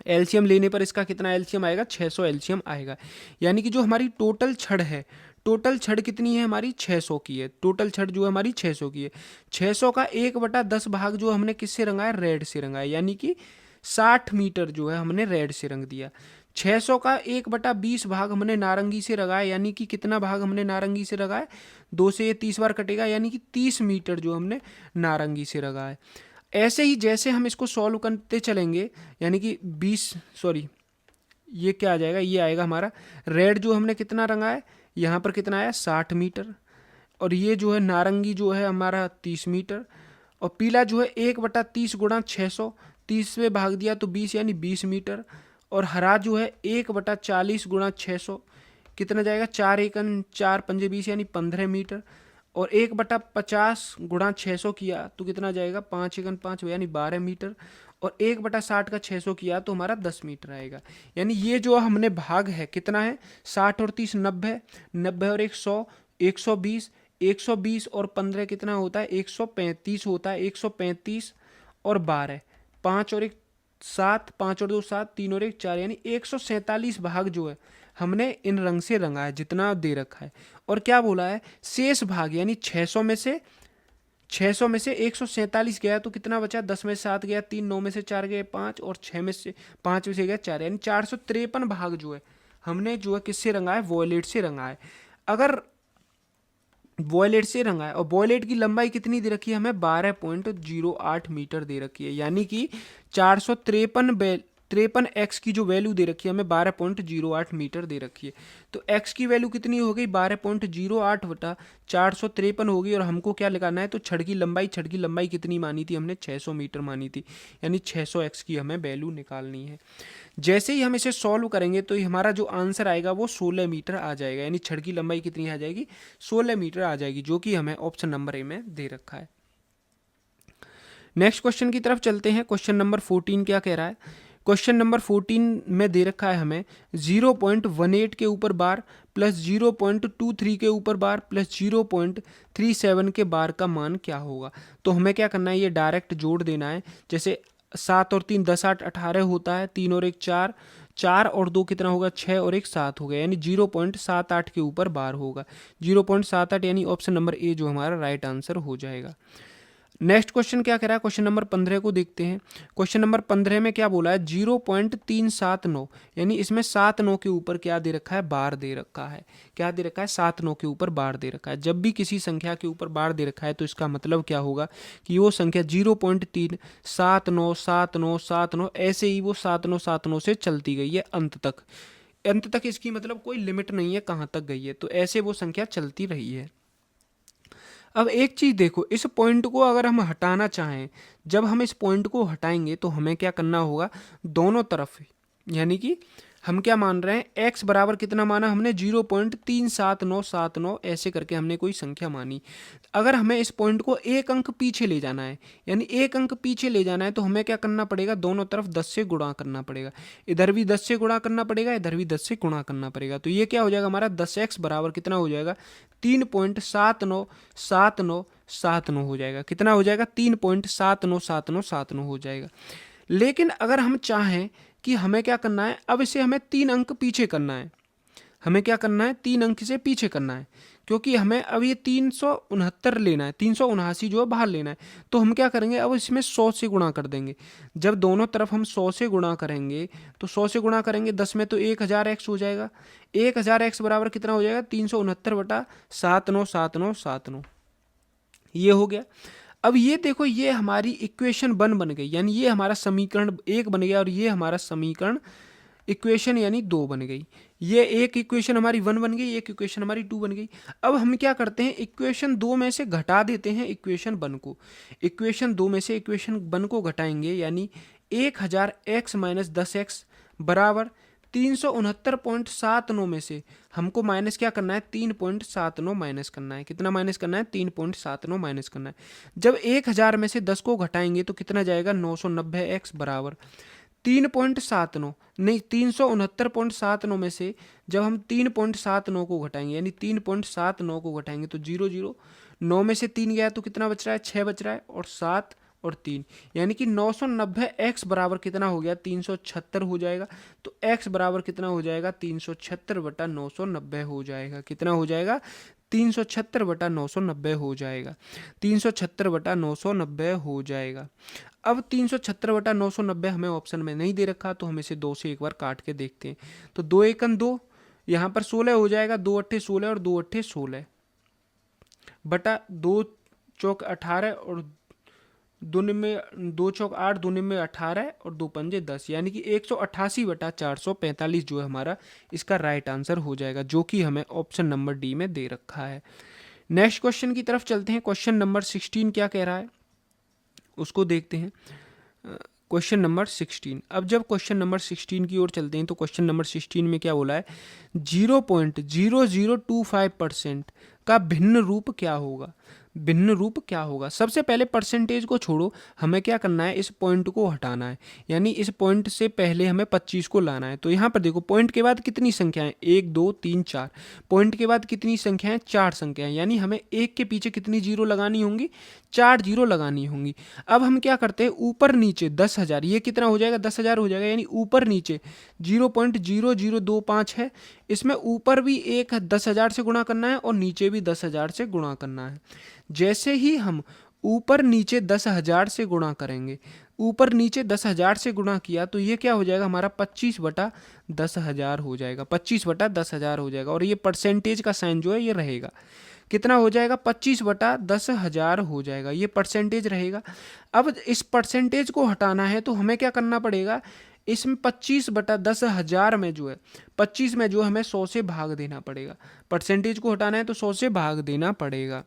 एलसीएम लेने पर इसका कितना एलसीएम आएगा 600 एलसीएम आएगा। यानी कि जो हमारी टोटल छड़ है, टोटल छड़ कितनी है हमारी 600 की है। टोटल छड़ जो है हमारी 600 की है। 600 का 1/10 भाग जो हमने किससे रंगा है, रेड से रंगा है, यानी कि 60 मीटर जो है हमने रेड से रंग दिया। 600 का 1/20 भाग हमने नारंगी से रंगा है, यानी कि कितना भाग हमने नारंगी से रंगा है, 2 से ये 30 बार कटेगा, यानी कि 30 मीटर जो हमने नारंगी से रंगा है। ऐसे ही जैसे हम इसको सॉल्व करते चलेंगे, यानी कि 20 सॉरी ये क्या आ जाएगा, ये आएगा हमारा रेड जो हमने कितना रंगा है, यहाँ पर कितना आया 60 मीटर, और ये जो है नारंगी जो है हमारा 30 मीटर, और पीला जो है 1/30 गुणा 600, 30 में भाग दिया तो 20 यानी 20 मीटर, और हरा जो है 1/40 गुणा 600 कितना जाएगा 4 एकन 4 पंजे 20 यानी 15 मीटर, और 1/50 गुणा 600 किया तो कितना जाएगा 5 एकन 5 यानी 12 मीटर, और 1/60 का 600 किया तो हमारा 10 मीटर आएगा। यानी ये जो हमने भाग है कितना है 60 और 30 90, 90 और 100 120, 120 और 15 कितना होता है 135 होता है, 135 और 12 5 और 1 7, 5 और 2 7, 3 और 1 4 यानी 147 भाग जो है हमने इन रंग से रंगा है जितना दे रखा है। और क्या बोला है शेष भाग, यानी 600 में से 147 गया तो कितना बचा 10 में से 7 गया 3, 9 में से 4 गए 5, और 6 में से 5 में से गया 4, यानी 453 भाग जो है हमने जो है किससे रंगा है, वॉयलेट से रंगा है। अगर वॉयलेट से रंगा है और वॉयलेट की लंबाई कितनी दे रखी है हमें 12.08 मीटर दे रखी है, यानी कि 453 एक्स की जो वैल्यू दे रखी है हमें 12.08 मीटर दे रखी है। तो एक्स की वैल्यू कितनी हो गई 12.08 बटा 453 होगी, और हमको क्या लगाना है तो छड़ की लंबाई कितनी मानी थी हमने 600 मीटर मानी थी, यानी 600 एक्स की हमें वैल्यू निकालनी है। जैसे ही हम इसे सॉल्व करेंगे तो हमारा जो आंसर आएगा वो 16 मीटर आ जाएगा, यानी छड़ की लंबाई कितनी आ जाएगी 16 मीटर आ जाएगी, जो कि हमें ऑप्शन नंबर ए में दे रखा है। नेक्स्ट क्वेश्चन की तरफ चलते हैं। क्वेश्चन नंबर 14 क्या कह रहा है, क्वेश्चन नंबर 14 में दे रखा है हमें 0.18 के ऊपर बार प्लस 0.23 के ऊपर बार प्लस 0.37 के बार का मान क्या होगा। तो हमें क्या करना है, ये डायरेक्ट जोड़ देना है। जैसे 7 और 3 10 8 18 होता है, 3 और 1 4, 4 और 2 कितना होगा 6 और 1 7 हो गया, यानी 0.78 के ऊपर बार होगा 0.78, यानी ऑप्शन नंबर ए जो हमारा राइट आंसर हो जाएगा। नेक्स्ट क्वेश्चन क्या कह रहा है, क्वेश्चन नंबर 15 को देखते हैं। क्वेश्चन नंबर 15 में क्या बोला है 0.379, यानी इसमें 7 9 के ऊपर क्या दे रखा है बार दे रखा है। क्या दे रखा है 7 9 के ऊपर बार दे रखा है। जब भी किसी संख्या के ऊपर बार दे रखा है तो इसका मतलब क्या होगा कि वो संख्या 0.3 7 9 7 9 7 9 ऐसे ही वो 7 9 7 9 से चलती गई है अंत तक इसकी मतलब कोई लिमिट नहीं है कहाँ तक गई है, तो ऐसे वो संख्या चलती रही है। अब एक चीज़ देखो, इस पॉइंट को अगर हम हटाना चाहें, जब हम इस पॉइंट को हटाएंगे तो हमें क्या करना होगा दोनों तरफ, यानी कि हम क्या मान रहे हैं x बराबर कितना माना हमने 0.37979 ऐसे करके हमने कोई संख्या मानी। अगर हमें इस पॉइंट को एक अंक पीछे ले जाना है, यानी एक अंक पीछे ले जाना है, तो हमें क्या करना पड़ेगा दोनों तरफ 10 से गुणा करना पड़ेगा। इधर भी 10 से गुणा करना पड़ेगा, इधर भी 10 से गुणा करना पड़ेगा। तो ये क्या हो जाएगा हमारा 10x बराबर कितना हो जाएगा 3.797979 हो जाएगा। कितना हो जाएगा 3.797979 हो जाएगा। लेकिन अगर हम चाहें कि हमें क्या करना है, अब इसे हमें 3 अंक पीछे करना है, हमें क्या करना है 3 अंक से पीछे करना है, क्योंकि हमें अब ये 369 लेना है, 379 जो है बाहर लेना है। तो हम क्या करेंगे अब इसमें 100 से गुणा कर देंगे। जब दोनों तरफ हम 100 से गुणा करेंगे तो 100 से गुणा करेंगे 10 में तो 1000x हो जाएगा। 1000x बराबर कितना हो जाएगा 369 बटा 797979। ये हो गया। अब ये देखो, ये हमारी इक्वेशन 1 बन गई, यानी ये हमारा समीकरण 1 बन गया, और ये हमारा समीकरण इक्वेशन यानी 2 बन गई। ये एक इक्वेशन हमारी 1 बन गई, एक इक्वेशन हमारी 2 बन गई। अब हम क्या करते हैं, इक्वेशन 2 में से घटा देते हैं इक्वेशन 1 को। इक्वेशन 2 में से इक्वेशन 1 को घटाएंगे, यानी 1000x माइनस 10x बराबर 369.79 में से हमको माइनस क्या करना है, 3.79 माइनस करना है। कितना माइनस करना है, 3.79 माइनस करना है। जब 1000 में से 10 को घटाएंगे तो कितना जाएगा, 990x बराबर 3.79, नहीं 369.79 में से जब हम 3.79 को घटाएंगे, यानी 3.79 को घटाएंगे तो 0 9 में से 3 गया तो कितना बच रहा है, 6 बच रहा है, और 7 और 3, यानी कि 990x बराबर कितना हो गया, 376 हो जाएगा। तो x बराबर कितना हो जाएगा, 376/990 हो जाएगा। कितना हो जाएगा, 376/990 हो जाएगा। 376/990 हो जाएगा। अब 376/990 हमें ऑप्शन में नहीं दे रखा, तो हम इसे 2 से एक बार काट के देखते हैं। तो 2 एकन 2, यहाँ पर 16 हो जाएगा, 2 अट्ठे 16 और 2 अट्ठे 16 बटा 2 चौक 18 और 2 में 2 चौक 8, 2 में 18 और 2 पंजे 10, यानी कि 188/445 जो है हमारा इसका राइट आंसर हो जाएगा, जो कि हमें ऑप्शन नंबर डी में दे रखा है। नेक्स्ट क्वेश्चन की तरफ चलते हैं। क्वेश्चन नंबर 16 क्या कह रहा है उसको देखते हैं। Question number 16। अब जब क्वेश्चन नंबर 16 की ओर चलते हैं तो क्वेश्चन नंबर 16 में क्या बोला है, 0.0025% का भिन्न रूप क्या होगा। भिन्न रूप क्या होगा, सबसे पहले परसेंटेज को छोड़ो, हमें क्या करना है, इस पॉइंट को हटाना है, यानी इस पॉइंट से पहले हमें 25 को लाना है। तो यहाँ पर देखो, पॉइंट के बाद कितनी संख्याएं, 1 2 3 4, पॉइंट के बाद कितनी संख्याएं, 4 संख्याएं, यानी हमें एक के पीछे कितनी जीरो लगानी होंगी, 4 जीरो लगानी होंगी। अब हम क्या करते हैं, ऊपर नीचे 10,000, ये कितना हो जाएगा, 10,000 हो जाएगा, यानी ऊपर नीचे 0.0025 है, इसमें ऊपर भी एक 10,000 से गुणा करना है और नीचे भी 10,000 से गुणा करना है। जैसे ही हम ऊपर नीचे 10,000 से गुणा करेंगे, ऊपर नीचे 10,000 से गुणा किया तो ये क्या हो जाएगा हमारा, 25/10,000 हो जाएगा, 25/10,000 हो जाएगा। और ये परसेंटेज का साइन जो है ये रहेगा, कितना हो जाएगा, 25/10,000 हो जाएगा, ये परसेंटेज रहेगा। अब इस परसेंटेज को हटाना है तो हमें क्या करना पड़ेगा, इसमें 25/10,000 में जो है 25 में जो हमें 100 से भाग देना पड़ेगा। परसेंटेज को हटाना है तो 100 से भाग देना पड़ेगा,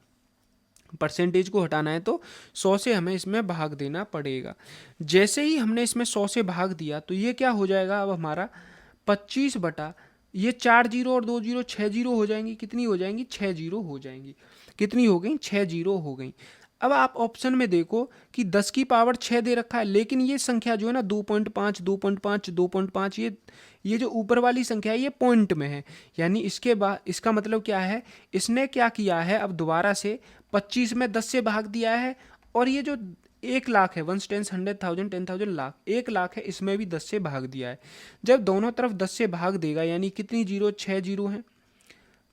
परसेंटेज को हटाना है तो 100 से हमें इसमें भाग देना पड़ेगा। जैसे ही हमने इसमें 100 से भाग दिया तो ये क्या हो जाएगा, अब हमारा 25 बटा ये 4 जीरो और 2 जीरो 6 जीरो हो जाएंगी, कितनी हो जाएंगी, 6 जीरो हो जाएंगी, कितनी हो गई, 6 जीरो हो गई। अब आप ऑप्शन में देखो कि 10 की पावर 6 दे रखा है, लेकिन ये संख्या जो है ना 2.5 2.5 2.5, ये जो ऊपर वाली संख्या है ये पॉइंट में है, यानी इसके बाद इसका मतलब क्या है, इसने क्या किया है, अब दोबारा से 25 में 10 से भाग दिया है, और ये जो 1,00,000 है, 1 टेंस 100,000 10,000 लाख, 1,00,000 है, इसमें भी 10 से भाग दिया है। जब दोनों तरफ 10 से भाग देगा, यानी कितनी जीरो, 6 जीरो हैं,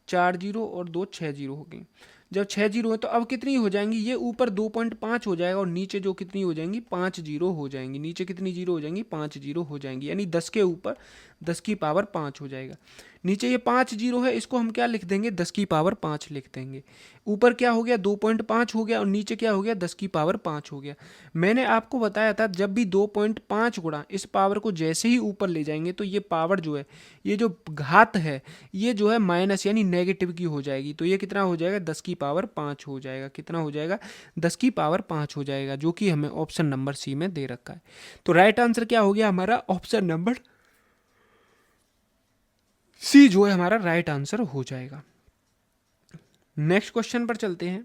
4 जीरो और 2 6 जीरो हो गई। जब 6 जीरो है तो अब कितनी हो जाएंगी, ये ऊपर 2.5 हो जाएगा और नीचे जो कितनी हो जाएंगी, 5 जीरो हो जाएंगी, नीचे कितनी जीरो हो जाएंगी, 5 जीरो हो जाएंगी, यानी 10 के ऊपर 10 की पावर 5 हो जाएगा। नीचे ये 5 जीरो है, इसको हम क्या लिख देंगे, 10 की पावर 5 लिख देंगे। ऊपर क्या हो गया, 2.5 हो गया और नीचे क्या हो गया, 10 की पावर 5 हो गया। मैंने आपको बताया था जब भी 2.5 गुणा इस पावर को जैसे ही ऊपर ले जाएंगे तो ये पावर जो है, ये जो घात है, ये जो है माइनस यानी नेगेटिव की हो जाएगी। तो ये कितना हो जाएगा, 10 की पावर 5 हो जाएगा, कितना हो जाएगा, 10 की पावर 5 हो जाएगा, जो कि हमें ऑप्शन नंबर सी में दे रखा है। तो राइट आंसर क्या हो गया हमारा, ऑप्शन नंबर सी जो है हमारा राइट आंसर हो जाएगा। नेक्स्ट क्वेश्चन पर चलते हैं।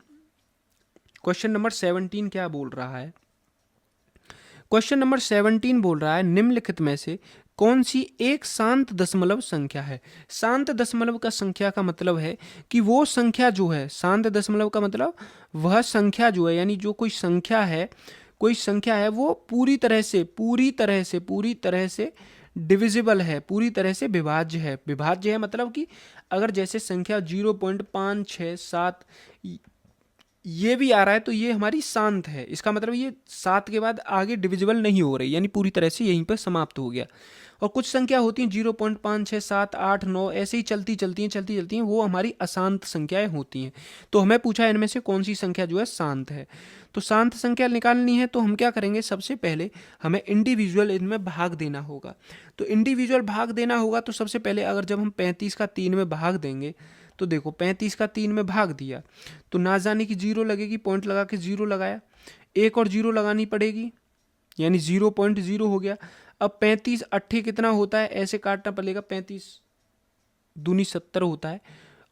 क्वेश्चन नंबर 17 क्या बोल रहा है, क्वेश्चन नंबर 17 बोल रहा है, निम्नलिखित में से कौन सी एक शांत दशमलव संख्या है। शांत दशमलव का संख्या का मतलब है कि वो संख्या जो है, शांत दशमलव का मतलब वह संख्या जो है, यानी जो कोई संख्या है, कोई संख्या है वो पूरी तरह से डिविजिबल है, पूरी तरह से विभाज्य है। विभाज्य है मतलब कि अगर जैसे संख्या 0.567 ये भी आ रहा है तो ये हमारी शांत है, इसका मतलब ये 7 के बाद आगे डिविजिबल नहीं हो रही, यानी पूरी तरह से यहीं पर समाप्त हो गया। और कुछ संख्या होती हैं 0.5, 6, 7, 8, 9 ऐसे ही चलती हैं, वो हमारी अशांत संख्याएं होती हैं। तो हमें पूछा है इनमें से कौन सी संख्या जो है शांत है। तो शांत संख्या निकालनी है तो हम क्या करेंगे, सबसे पहले हमें इंडिविजुअल इनमें भाग देना होगा। तो इंडिविजुअल भाग देना होगा तो सबसे पहले अगर जब हम 35 का 3 में भाग देंगे तो देखो 35 का 3 में भाग दिया तो ना जाने की जीरो लगेगी, पॉइंट लगा के जीरो लगाया, एक और जीरो लगानी पड़ेगी यानी 0.0 हो गया। अब 35 अट्ठे कितना होता है, ऐसे काटना पड़ेगा, 35 दूनी 70 होता है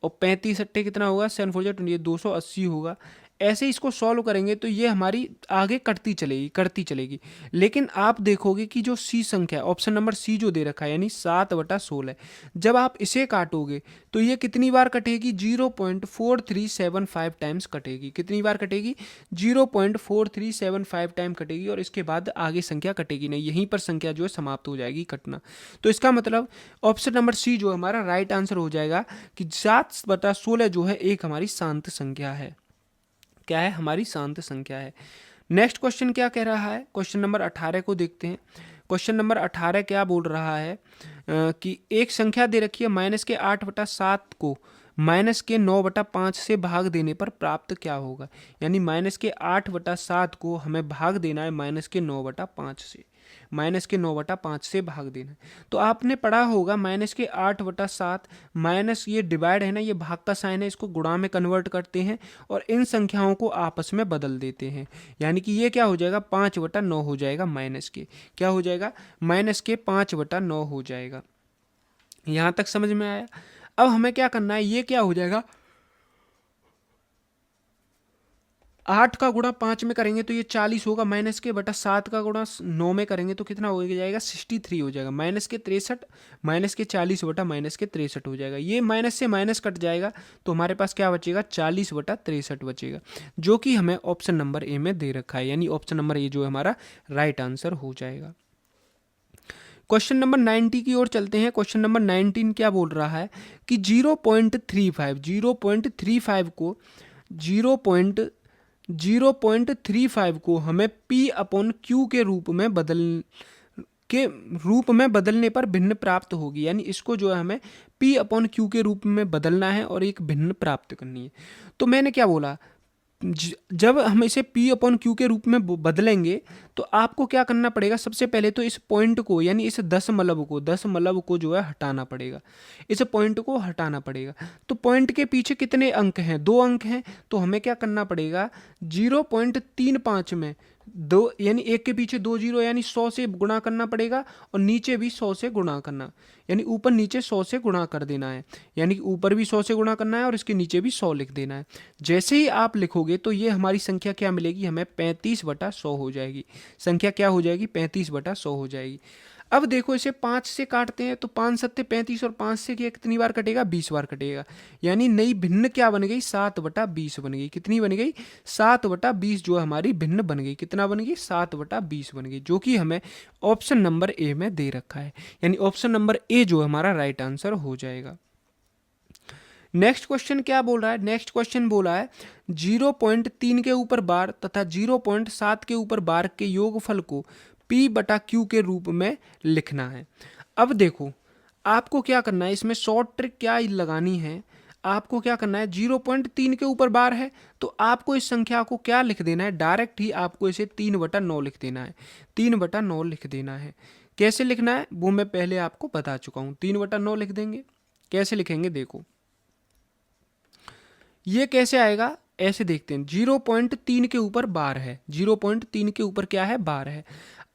और 35 अट्ठे कितना होगा, 7 4 20, 280 होगा। ऐसे इसको सॉल्व करेंगे तो ये हमारी आगे करती चलेगी। लेकिन आप देखोगे कि जो सी संख्या है, ऑप्शन नंबर सी जो दे रखा है यानी 7/16, जब आप इसे काटोगे तो ये कितनी बार कटेगी, 0.4375 टाइम्स कटेगी। कितनी बार कटेगी, 0.4375 टाइम कटेगी और इसके बाद आगे संख्या कटेगी नहीं, यहीं पर संख्या जो है समाप्त हो जाएगी कटना। तो इसका मतलब ऑप्शन नंबर सी जो हमारा राइट आंसर हो जाएगा कि 7/16 जो है एक हमारी शांत संख्या है। क्या है, हमारी शांत संख्या है। नेक्स्ट क्वेश्चन क्या कह रहा है, क्वेश्चन नंबर 18 को देखते हैं। क्वेश्चन नंबर 18 क्या बोल रहा है कि एक संख्या दे रखी है -8/7 को -9/5 से भाग देने पर प्राप्त क्या होगा। यानी -8/7 को हमें भाग देना है -9/5 से, -9/5 से भाग देना है। तो आपने पढ़ा होगा -8/7 माइनस ये डिवाइड है ना, ये भाग का साइन है, इसको गुणा में कन्वर्ट करते हैं और इन संख्याओं को आपस में बदल देते हैं। यानी कि ये क्या हो जाएगा, 5/9 हो जाएगा, माइनस के क्या हो जाएगा, -5/9 हो जाएगा। यहाँ तक समझ में आया। अब हमें क्या करना है, ये क्या हो जाएगा, 8 का गुणा 5 में करेंगे तो ये 40 होगा, -7 का गुणा 9 में करेंगे तो कितना हो जाएगा, 63 हो जाएगा, -63 -40/-63 हो जाएगा। ये माइनस से माइनस कट जाएगा तो हमारे पास क्या बचेगा, 40/63 बचेगा, जो कि हमें ऑप्शन नंबर ए में दे रखा है। यानी ऑप्शन नंबर ए जो है हमारा राइट आंसर हो जाएगा। क्वेश्चन नंबर 90 की ओर चलते हैं। क्वेश्चन नंबर 19 क्या बोल रहा है कि 0.35 को 0.35 को हमें P/Q के रूप में बदलने पर भिन्न प्राप्त होगी। यानी इसको जो है हमें P/Q के रूप में बदलना है और एक भिन्न प्राप्त करनी है। तो मैंने क्या बोला, जब हम इसे P/Q के रूप में बदलेंगे तो आपको क्या करना पड़ेगा, सबसे पहले तो इस पॉइंट को यानी इस दशमलव को जो है हटाना पड़ेगा, इस पॉइंट को हटाना पड़ेगा। तो पॉइंट के पीछे कितने अंक हैं, 2 अंक हैं, तो हमें क्या करना पड़ेगा, 0.35 में 2 यानी एक के पीछे 2 जीरो यानी 100 से गुणा करना पड़ेगा और नीचे भी 100 से गुणा करना, यानी ऊपर नीचे 100 से गुणा कर देना है। यानी कि ऊपर भी 100 से गुणा करना है और इसके नीचे भी 100 लिख देना है। जैसे ही आप लिखोगे तो ये हमारी संख्या क्या मिलेगी, हमें 35/100 हो जाएगी। संख्या क्या हो जाएगी, 35/100 हो जाएगी। अब देखो इसे 5 से काटते हैं तो 5 सत्ते 35 और 5 से कितनी बार कटेगा, 20 बार कटेगा। यानी नई भिन्न क्या बन गई, 7/20 बन गई। कितनी बन गई, 7/20 जो हमारी भिन्न बन गई। कितना बन गई, 7/20 बन गई, जो कि हमें ऑप्शन नंबर ए में दे रखा है। यानी ऑप्शन नंबर ए जो हमारा राइट आंसर हो जाएगा। नेक्स्ट क्वेश्चन क्या बोल रहा है, नेक्स्ट क्वेश्चन बोला है 0.3 के ऊपर बार तथा 0.7 के ऊपर बार के योगफल को P/Q के रूप में लिखना है। अब देखो आपको क्या करना है, इसमें शॉर्ट ट्रिक क्या लगानी है, आपको क्या करना है, 0.3 के ऊपर बार है तो आपको इस संख्या को क्या लिख देना है, डायरेक्ट ही आपको इसे 3/9 लिख देना है। 3/9 लिख देना है। कैसे लिखना है वो मैं पहले आपको बता चुका हूँ। 3/9 लिख देंगे। कैसे लिखेंगे देखो, ये कैसे आएगा, ऐसे देखते हैं। 0.3 के ऊपर बार है, 0.3 के ऊपर क्या है, बार है।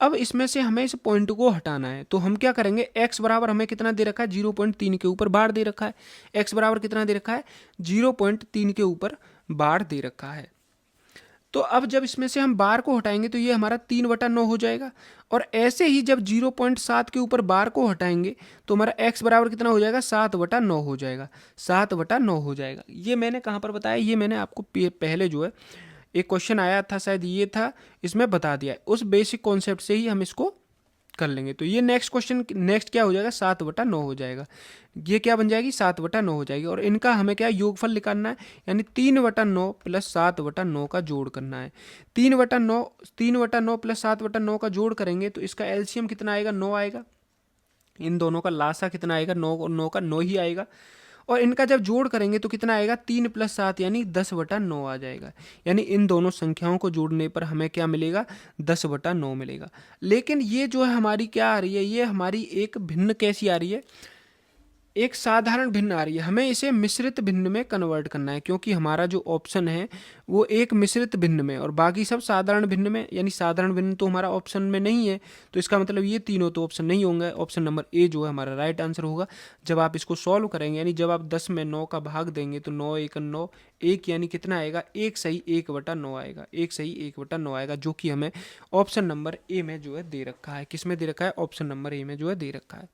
अब इसमें से हमें इस पॉइंट को हटाना है तो हम क्या करेंगे, x बराबर हमें कितना दे रखा है, 0.3 के ऊपर बार दे रखा है। x बराबर कितना दे रखा है, 0.3 के ऊपर बार दे रखा है। तो अब जब इसमें से हम बार को हटाएंगे तो ये हमारा 3/9 हो जाएगा। और ऐसे ही जब 0.7 के ऊपर बार को हटाएंगे तो हमारा x बराबर कितना हो जाएगा, 7/9 हो जाएगा। 7/9 हो जाएगा। ये मैंने कहाँ पर बताया, ये मैंने आपको पहले जो है एक क्वेश्चन आया था, शायद ये था, इसमें बता दिया है। उस बेसिक कॉन्सेप्ट से ही हम इसको कर लेंगे। तो ये नेक्स्ट क्या हो जाएगा, 7/9 हो जाएगा। ये क्या बन जाएगी, 7/9 हो जाएगी। और इनका हमें क्या योगफल निकालना है, यानी 3/9 प्लस 7/9 का जोड़ करना है। 3/9 प्लस 7/9 का जोड़ करेंगे तो इसका एलसीएम कितना आएगा, 9 आएगा। इन दोनों का लासा कितना आएगा, 9 और 9 का 9 ही आएगा। और इनका जब जोड़ करेंगे तो कितना आएगा, 3 + 7 यानी 10/9 आ जाएगा। यानी इन दोनों संख्याओं को जोड़ने पर हमें क्या मिलेगा, 10/9 मिलेगा। लेकिन ये जो है हमारी क्या आ रही है, ये हमारी एक भिन्न कैसी आ रही है, एक साधारण भिन्न आ रही है। हमें इसे मिश्रित भिन्न में कन्वर्ट करना है, क्योंकि हमारा जो ऑप्शन है वो एक मिश्रित भिन्न में और बाकी सब साधारण भिन्न में। यानी साधारण भिन्न तो हमारा ऑप्शन में नहीं है, तो इसका मतलब ये तीनों तो ऑप्शन नहीं होंगे। ऑप्शन नंबर ए जो है हमारा राइट आंसर होगा। जब आप इसको सॉल्व करेंगे, यानी जब आप 10 में 9 का भाग देंगे तो 9 × 9 1, यानी कितना आएगा, 1 सही 1/9 आएगा। 1 सही 1/9 आएगा, जो कि हमें ऑप्शन नंबर ए में जो है दे रखा है। किस में दे रखा है, ऑप्शन नंबर ए में जो है दे रखा है।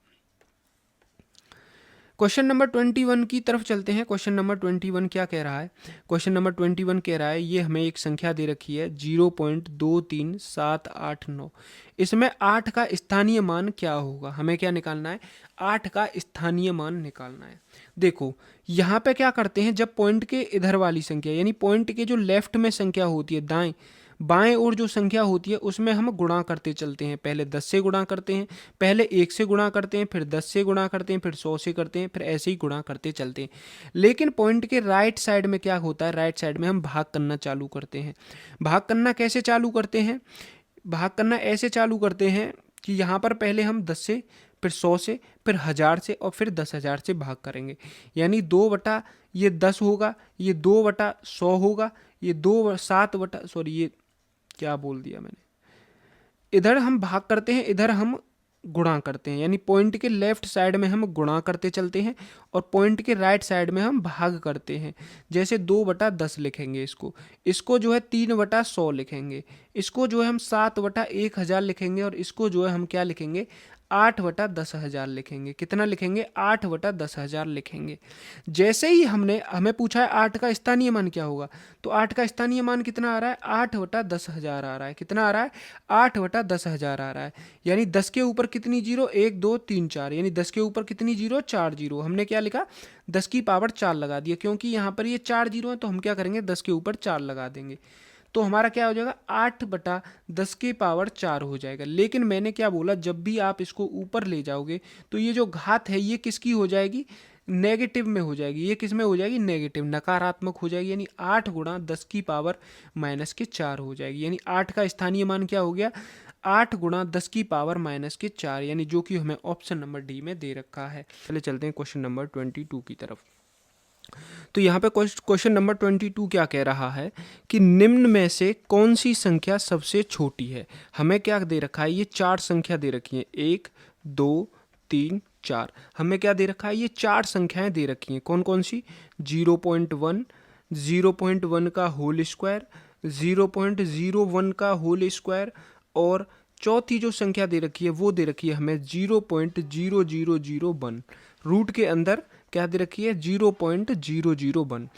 क्वेश्चन नंबर 21 की तरफ चलते हैं। क्वेश्चन नंबर 21 क्या कह रहा है, क्वेश्चन नंबर 21 कह रहा है, ये हमें एक संख्या दे रखी है 0.23789। इसमें 8 का स्थानीय मान क्या होगा, हमें क्या निकालना है, 8 का स्थानीय मान निकालना है। देखो यहाँ पे क्या करते हैं, जब पॉइंट के इधर वाली संख्या यानी पॉइंट के जो लेफ्ट में संख्या होती है, दाएं बाएं और जो संख्या होती है उसमें हम गुणा करते चलते हैं। पहले 10 से गुणा करते हैं, पहले 1 से गुणा करते हैं, फिर 10 से गुणा करते हैं, फिर 100 से करते हैं, फिर ऐसे ही गुणा करते चलते हैं। लेकिन पॉइंट के राइट साइड में क्या होता है, राइट साइड में हम भाग करना चालू करते हैं। भाग करना कैसे चालू करते हैं, भाग करना ऐसे चालू करते हैं कि यहाँ पर पहले हम 10 से, फिर 100 से, फिर 1000 से और फिर 10,000 से भाग करेंगे। यानी 2/10 होगा, ये 2/100 होगा, ये ये क्या बोल दिया मैंने, इधर हम भाग करते हैं, इधर हम गुणा करते हैं। यानी पॉइंट के लेफ्ट साइड में हम गुणा करते चलते हैं और पॉइंट के राइट साइड में हम भाग करते हैं। जैसे 2/10 लिखेंगे, इसको जो है 3/100 लिखेंगे, इसको जो है हम 7/1000 लिखेंगे और इसको जो है हम क्या लिखेंगे, 8/10,000 लिखेंगे। कितना लिखेंगे, 8/10,000 लिखेंगे। जैसे ही हमें पूछा है 8 का स्थानीय मान क्या होगा, तो 8 का स्थानीय मान कितना आ रहा है, 8/10,000 आ रहा है। कितना आ रहा है, 8/10,000 आ रहा है। यानी 10 के ऊपर कितनी जीरो, 1 2 3 4, यानी 10 के ऊपर कितनी जीरो, 4 जीरो। हमने क्या लिखा, 10 की पावर 4 लगा दिया, क्योंकि यहाँ पर ये 4 जीरो है तो हम क्या करेंगे, 10 के ऊपर 4 लगा देंगे। तो हमारा क्या हो जाएगा, 8/10 की पावर 4 हो जाएगा। लेकिन मैंने क्या बोला, जब भी आप इसको ऊपर ले जाओगे तो ये जो घात है ये किसकी हो जाएगी, नेगेटिव में हो जाएगी। ये किस में हो जाएगी, नेगेटिव, नकारात्मक हो जाएगी। यानी 8 × 10 की पावर -4 हो जाएगी। यानी 8 का स्थानीय मान क्या हो गया, 8 × 10 की पावर -4, यानी जो कि हमें ऑप्शन नंबर डी में दे रखा है। चले चलते हैं क्वेश्चन नंबर 22 की तरफ। तो यहाँ पे क्वेश्चन नंबर 22 क्या कह रहा है कि निम्न में से कौन सी संख्या सबसे छोटी है। हमें क्या दे रखा है, ये 4 संख्या दे रखी है, 1 2 3 4। हमें क्या दे रखा है, ये 4 संख्याएं दे रखी हैं। कौन कौन सी, 0.1, 0.1 का होल स्क्वायर, 0.01 का होल स्क्वायर, और चौथी जो संख्या दे रखी है वो दे रखी है हमें 0.0001। रूट के अंदर क्या दे रखी है, 0.001।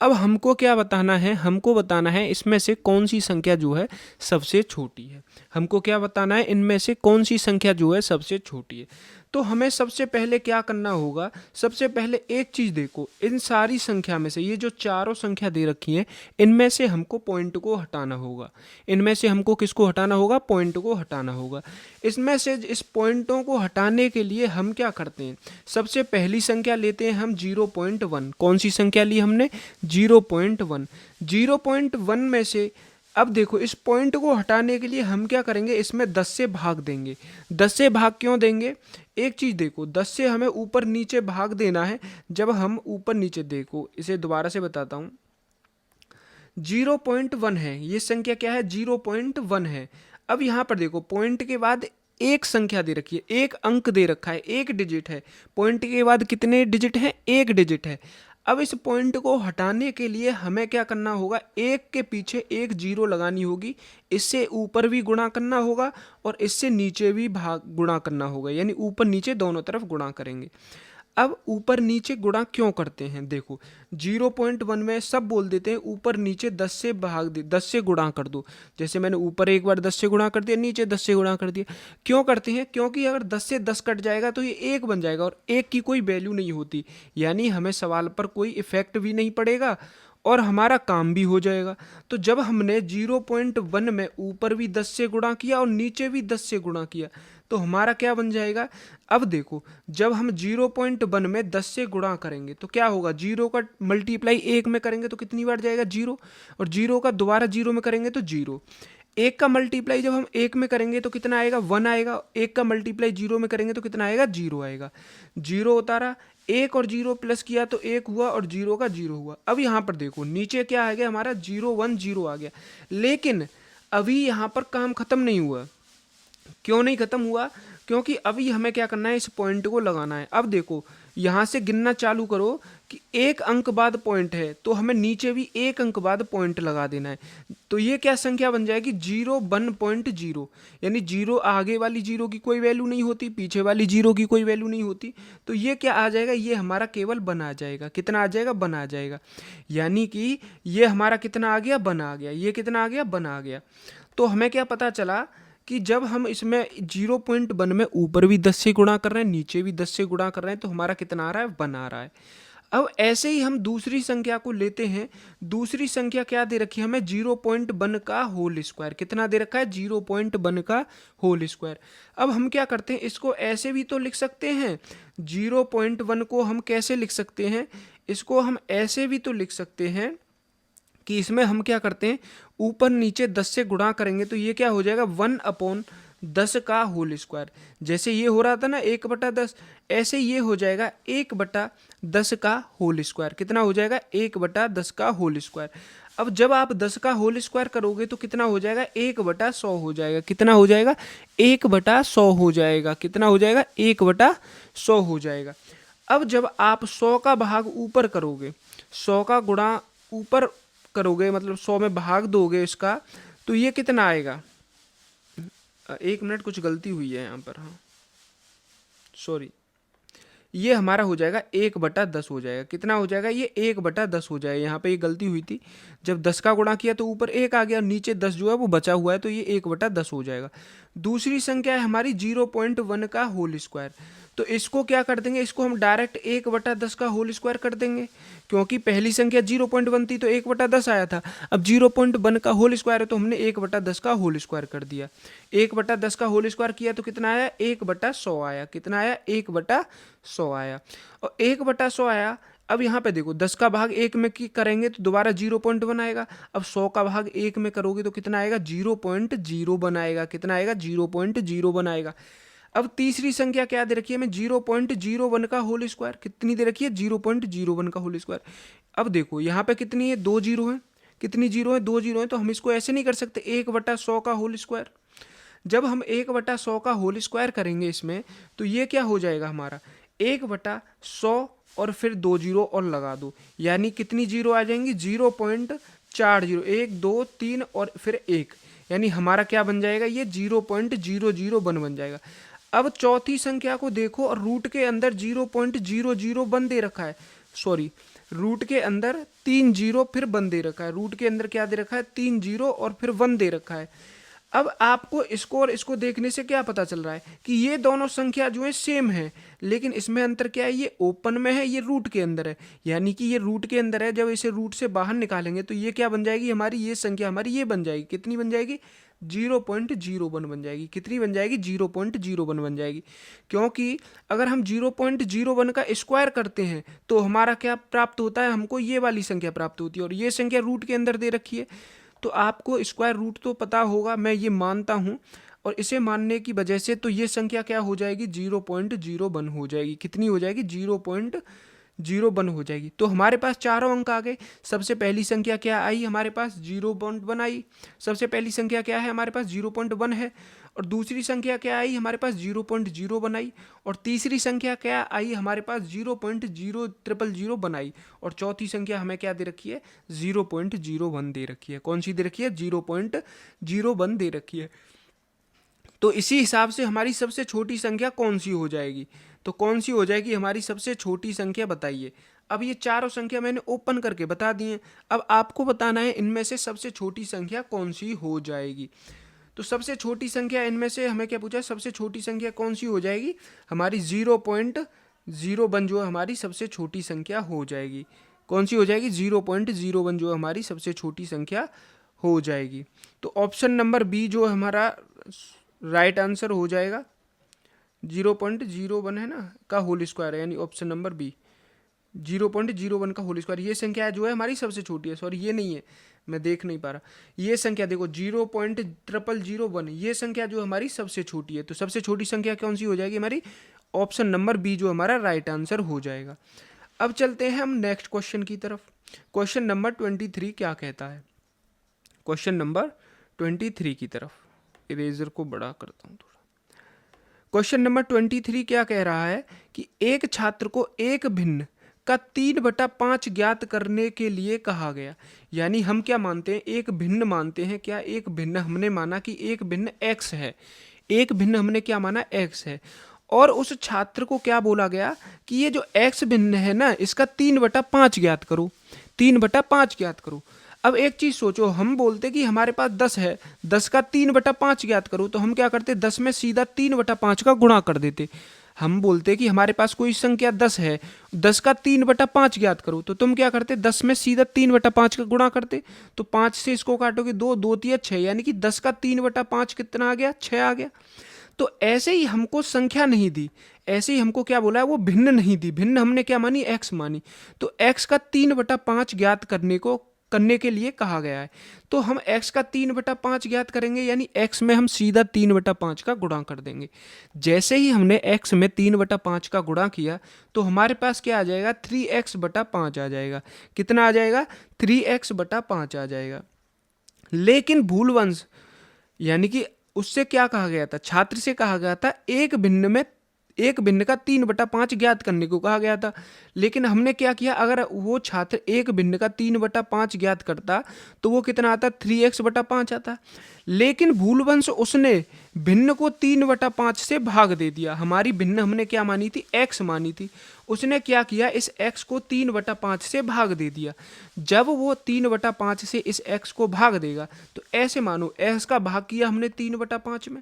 अब हमको क्या बताना है, हमको बताना है इसमें से कौन सी संख्या जो है सबसे छोटी है। हमको क्या बताना है, इनमें से कौन सी संख्या जो है सबसे छोटी है। तो हमें सबसे पहले क्या करना होगा, सबसे पहले एक चीज़ देखो, इन सारी संख्या में से ये जो चारों संख्या दे रखी हैं इनमें से हमको पॉइंट को हटाना होगा। इनमें से हमको किसको हटाना होगा, पॉइंट को हटाना होगा। इसमें से इस पॉइंटों को हटाने के लिए हम क्या करते हैं, सबसे पहली संख्या लेते हैं हम 0.1। कौन सी संख्या ली हमने, 0.1। 0.1 में से अब देखो इस पॉइंट को हटाने के लिए हम क्या करेंगे, इसमें 10 से भाग देंगे। 10 से भाग क्यों देंगे, एक चीज़ देखो, 10 से हमें ऊपर नीचे भाग देना है। जब हम ऊपर नीचे, देखो इसे दोबारा से बताता हूँ, 0.1 है, ये संख्या क्या है, 0.1 है। अब यहाँ पर देखो पॉइंट के बाद एक संख्या दे रखी है, एक अंक दे रखा है, एक डिजिट है। पॉइंट के बाद कितने डिजिट हैं, एक डिजिट है। अब इस पॉइंट को हटाने के लिए हमें क्या करना होगा, एक के पीछे एक जीरो लगानी होगी, इससे ऊपर भी गुणा करना होगा और इससे नीचे भी गुणा करना होगा, यानी ऊपर नीचे दोनों तरफ गुणा करेंगे। अब ऊपर नीचे गुणा क्यों करते हैं, देखो 0.1 में सब बोल देते हैं ऊपर नीचे 10 से भाग दे, 10 से गुणा कर दो। जैसे मैंने ऊपर एक बार 10 से गुणा कर दिया, नीचे 10 से गुणा कर दिया। क्यों करते हैं, क्योंकि अगर 10 से 10 कट जाएगा तो ये 1 बन जाएगा और 1 की कोई वैल्यू नहीं होती, यानी हमें सवाल पर कोई इफेक्ट भी नहीं पड़ेगा और हमारा काम भी हो जाएगा। तो जब हमने 0.1 में ऊपर भी 10 से गुणा किया और नीचे भी 10 से गुणा किया तो हमारा क्या बन जाएगा। अब देखो जब हम 0.1 में 10 से गुणा करेंगे तो क्या होगा, 0 का मल्टीप्लाई 1 में करेंगे तो कितनी बार जाएगा 0, और 0 का दोबारा 0 में करेंगे तो 0। 1 का मल्टीप्लाई जब हम 1 में करेंगे तो कितना आएगा 1 आएगा, 1 का मल्टीप्लाई 0 में करेंगे तो कितना आएगा 0 आएगा। 0 उतारा, 1 और 0 प्लस किया तो 1 हुआ और 0 का 0 हुआ। अब यहाँ पर देखो नीचे क्या आ गया हमारा 0 1 0 आ गया, लेकिन अभी यहाँ पर काम खत्म नहीं हुआ। क्यों नहीं खत्म हुआ, क्योंकि अभी हमें क्या करना है, इस पॉइंट को लगाना है। अब देखो यहाँ से गिनना चालू करो कि 1 अंक बाद पॉइंट है तो हमें नीचे भी 1 अंक बाद पॉइंट लगा देना है। तो ये क्या संख्या बन जाएगी 0 1.0, यानी 0 आगे वाली 0 की कोई वैल्यू नहीं होती, पीछे वाली 0 की कोई वैल्यू नहीं होती। तो ये क्या आ जाएगा, ये हमारा केवल बन आ जाएगा। कितना आ जाएगा, बन आ जाएगा, यानी कि ये हमारा कितना आ गया, बन आ गया। ये कितना आ गया, बन आ गया। तो हमें क्या पता चला कि जब हम इसमें 0.1 में ऊपर भी 10 से गुणा कर रहे हैं, नीचे भी 10 से गुणा कर रहे हैं तो हमारा कितना आ रहा है, बना रहा है। अब ऐसे ही हम दूसरी संख्या को लेते हैं। दूसरी संख्या क्या दे रखी है हमें, 0.1 का होल स्क्वायर। कितना दे रखा है, 0.1 का होल स्क्वायर। अब हम क्या करते हैं, इसको ऐसे भी तो लिख सकते हैं। 0.1 को हम कैसे लिख सकते हैं, इसको हम ऐसे भी तो लिख सकते हैं कि इसमें हम क्या करते हैं, ऊपर नीचे 10 से गुणा करेंगे तो ये क्या हो जाएगा 1/10 का होल स्क्वायर। जैसे ये हो रहा था ना 1/10, ऐसे ये हो जाएगा 1/10 का होल स्क्वायर। कितना हो जाएगा, 1/10 का होल स्क्वायर। अब जब आप 10 का होल स्क्वायर करोगे तो कितना हो जाएगा, 1/100 हो जाएगा। कितना हो जाएगा, 1/100 हो जाएगा। कितना हो जाएगा, 1/100 हो जाएगा। अब जब आप 100 का भाग ऊपर करोगे, 100 का गुणा ऊपर करोगे, मतलब 100 में भाग दोगे इसका, तो ये कितना आएगा, 1 मिनट कुछ गलती हुई है यहाँ पर, हाँ सॉरी, ये हमारा हो जाएगा 1/10 हो जाएगा। कितना हो जाएगा, ये 1/10 हो जाएगा। यहाँ पे ये गलती हुई थी, जब 10 का गुणा किया तो ऊपर 1 आ गया, नीचे 10 जो है वो बचा हुआ है, तो ये 1/10 हो जाएगा। दूसरी संख्या है हमारी 0.1 का होल स्क्वायर। तो इसको क्या कर देंगे, इसको हम डायरेक्ट 1/10 का होल स्क्वायर कर देंगे, क्योंकि पहली संख्या 0.1 थी तो 1/10 आया था। अब 0.1 का होल स्क्वायर है तो हमने 1/10 का होल स्क्वायर कर दिया। 1/10 का होल स्क्वायर किया तो कितना आया, 1/100 आया। कितना आया, 1/100 आया। और 1/100 आया। अब यहाँ पे देखो 10 का भाग 1 में की करेंगे तो दोबारा 0.1 आएगा। अब 100 का भाग 1 में करोगे तो कितना आएगा, 0.01 आएगा। कितना आएगा, 0.01 आएगा। अब तीसरी संख्या क्या दे रखी है हमें, 0.01 का होल स्क्वायर। कितनी दे रखी है, 0.01 का होल स्क्वायर। अब देखो यहाँ पे कितनी है, 2 जीरो है। कितनी जीरो है, 2 जीरो है। तो हम इसको ऐसे नहीं कर सकते, 1/100 का होल स्क्वायर। जब हम 1/100 का होल स्क्वायर करेंगे इसमें तो ये क्या हो जाएगा हमारा, 1/100 और फिर 2 जीरो और लगा दो, यानी कितनी जीरो आ जाएंगी, 0.40, 1 2 3 और फिर 1, यानी हमारा क्या बन जाएगा, ये 0.001 बन जाएगा। अब चौथी संख्या को देखो और रूट के अंदर 0.001 दे रखा है, सॉरी रूट के अंदर 3 जीरो फिर 1 दे रखा है। रूट के अंदर क्या दे रखा है, 3 जीरो और फिर 1 दे रखा है। अब आपको इसको और इसको देखने से क्या पता चल रहा है कि ये दोनों संख्या जो है सेम है, लेकिन इसमें अंतर क्या है, ये ओपन में है, ये रूट के अंदर है, यानी कि ये रूट के अंदर है। जब इसे रूट से बाहर निकालेंगे तो ये क्या बन जाएगी हमारी, ये संख्या हमारी ये बन जाएगी। कितनी बन जाएगी, 0.01 बन जाएगी। कितनी बन जाएगी, 0.01 बन जाएगी। क्योंकि अगर हम 0.01 का स्क्वायर करते हैं तो हमारा क्या प्राप्त होता है, हमको ये वाली संख्या प्राप्त होती है, और ये संख्या रूट के अंदर दे रखी है। तो आपको स्क्वायर रूट तो पता होगा, मैं ये मानता हूँ, और इसे मानने की वजह से तो ये संख्या क्या हो जाएगी, 0.01 हो जाएगी। कितनी हो जाएगी, 0.01 हो जाएगी। तो हमारे पास चारों अंक आ गए। सबसे पहली संख्या क्या आई हमारे पास, 0.1 आई। सबसे पहली संख्या क्या है हमारे पास, 0.1 है। और दूसरी संख्या क्या आई हमारे पास, 0.01 आई। और तीसरी संख्या क्या आई हमारे पास, 0.0000 बनाई। और चौथी संख्या हमें क्या दे रखी है, 0.01 दे रखी है। कौन सी दे रखी है, 0.01 दे रखी है। तो इसी हिसाब से हमारी सबसे छोटी संख्या कौन सी हो जाएगी, तो कौन सी हो जाएगी हमारी सबसे छोटी संख्या, बताइए। अब ये चारों संख्या मैंने ओपन करके बता दी है, अब आपको बताना है इनमें से सबसे छोटी संख्या कौन सी हो जाएगी। तो सबसे छोटी संख्या इनमें से हमें क्या पूछा, सबसे छोटी संख्या कौन सी हो जाएगी, हमारी 0.01 जो हमारी सबसे छोटी संख्या हो जाएगी। कौन सी हो जाएगी, 0.01 जो हमारी सबसे छोटी संख्या हो जाएगी। तो ऑप्शन नंबर बी जो हमारा राइट आंसर हो जाएगा, 0.01 है ना का होल स्क्वायर है, यानी ऑप्शन नंबर बी 0.01 का होल स्क्वायर। ये संख्या जो है हमारी सबसे छोटी है, सॉरी ये नहीं है, मैं देख नहीं पा रहा, ये संख्या देखो 0.0001, ये संख्या जो हमारी सबसे छोटी है। तो सबसे छोटी संख्या कौन सी हो जाएगी हमारी, ऑप्शन नंबर बी जो हमारा राइट आंसर हो जाएगा। अब चलते हैं हम नेक्स्ट क्वेश्चन की तरफ। क्वेश्चन नंबर 23 क्या कहता है, क्वेश्चन नंबर 23 की तरफ, इरेजर को बड़ा करता हूँ थोड़ा। क्वेश्चन नंबर 23 क्या कह रहा है कि एक छात्र को एक भिन्न का 3/5 ज्ञात करने के लिए कहा गया। यानी हम क्या मानते हैं, एक भिन्न मानते हैं, क्या एक भिन्न हमने माना कि एक भिन्न x है, एक भिन्न हमने क्या माना x है, और उस छात्र को क्या बोला गया कि ये जो x भिन्न है ना इसका 3/5 ज्ञात करो, 3/5 ज्ञात करो। अब एक चीज सोचो, हम बोलते कि हमारे पास 10 है, 10 का 3/5 ज्ञात करो, तो हम क्या करते, 10 में सीधा 3/5 का गुणा कर देते। हम बोलते कि हमारे पास कोई संख्या 10 है, 10 का 3/5 ज्ञात करो, तो तुम क्या करते, 10 में सीधा 3/5 का गुणा करते। तो 5 से इसको काटोगे, 2 2 3 6, यानी कि 10 का 3/5 कितना आ गया, 6 आ गया। तो ऐसे ही हमको संख्या नहीं दी, ऐसे ही हमको क्या बोला है, वो भिन्न नहीं दी, भिन्न हमने क्या मानी, x मानी। तो x का 3/5 ज्ञात करने के लिए कहा गया है। तो हम x का 3/5 ज्ञात करेंगे, यानी x में हम सीधा 3/5 का गुणा कर देंगे। जैसे ही हमने x में 3/5 का गुणा किया तो हमारे पास क्या आ जाएगा, 3x/5 आ जाएगा। कितना आ जाएगा, 3x/5 आ जाएगा। लेकिन भूलवंश यानी कि उससे क्या कहा गया था, छात्र से कहा गया था एक भिन्न का 3/5 ज्ञात करने को कहा गया था। लेकिन हमने क्या किया, अगर वो छात्र एक भिन्न का 3/5 ज्ञात करता तो वो कितना आता, 3x/5 आता। लेकिन भूलवंश उसने भिन्न को 3/5 से भाग दे दिया। हमारी भिन्न हमने क्या मानी थी, x मानी थी, उसने क्या किया, इस x को 3/5 से भाग दे दिया। जब वो 3/5 से इस x को भाग देगा तो ऐसे मानो x का भाग किया हमने 3/5 में।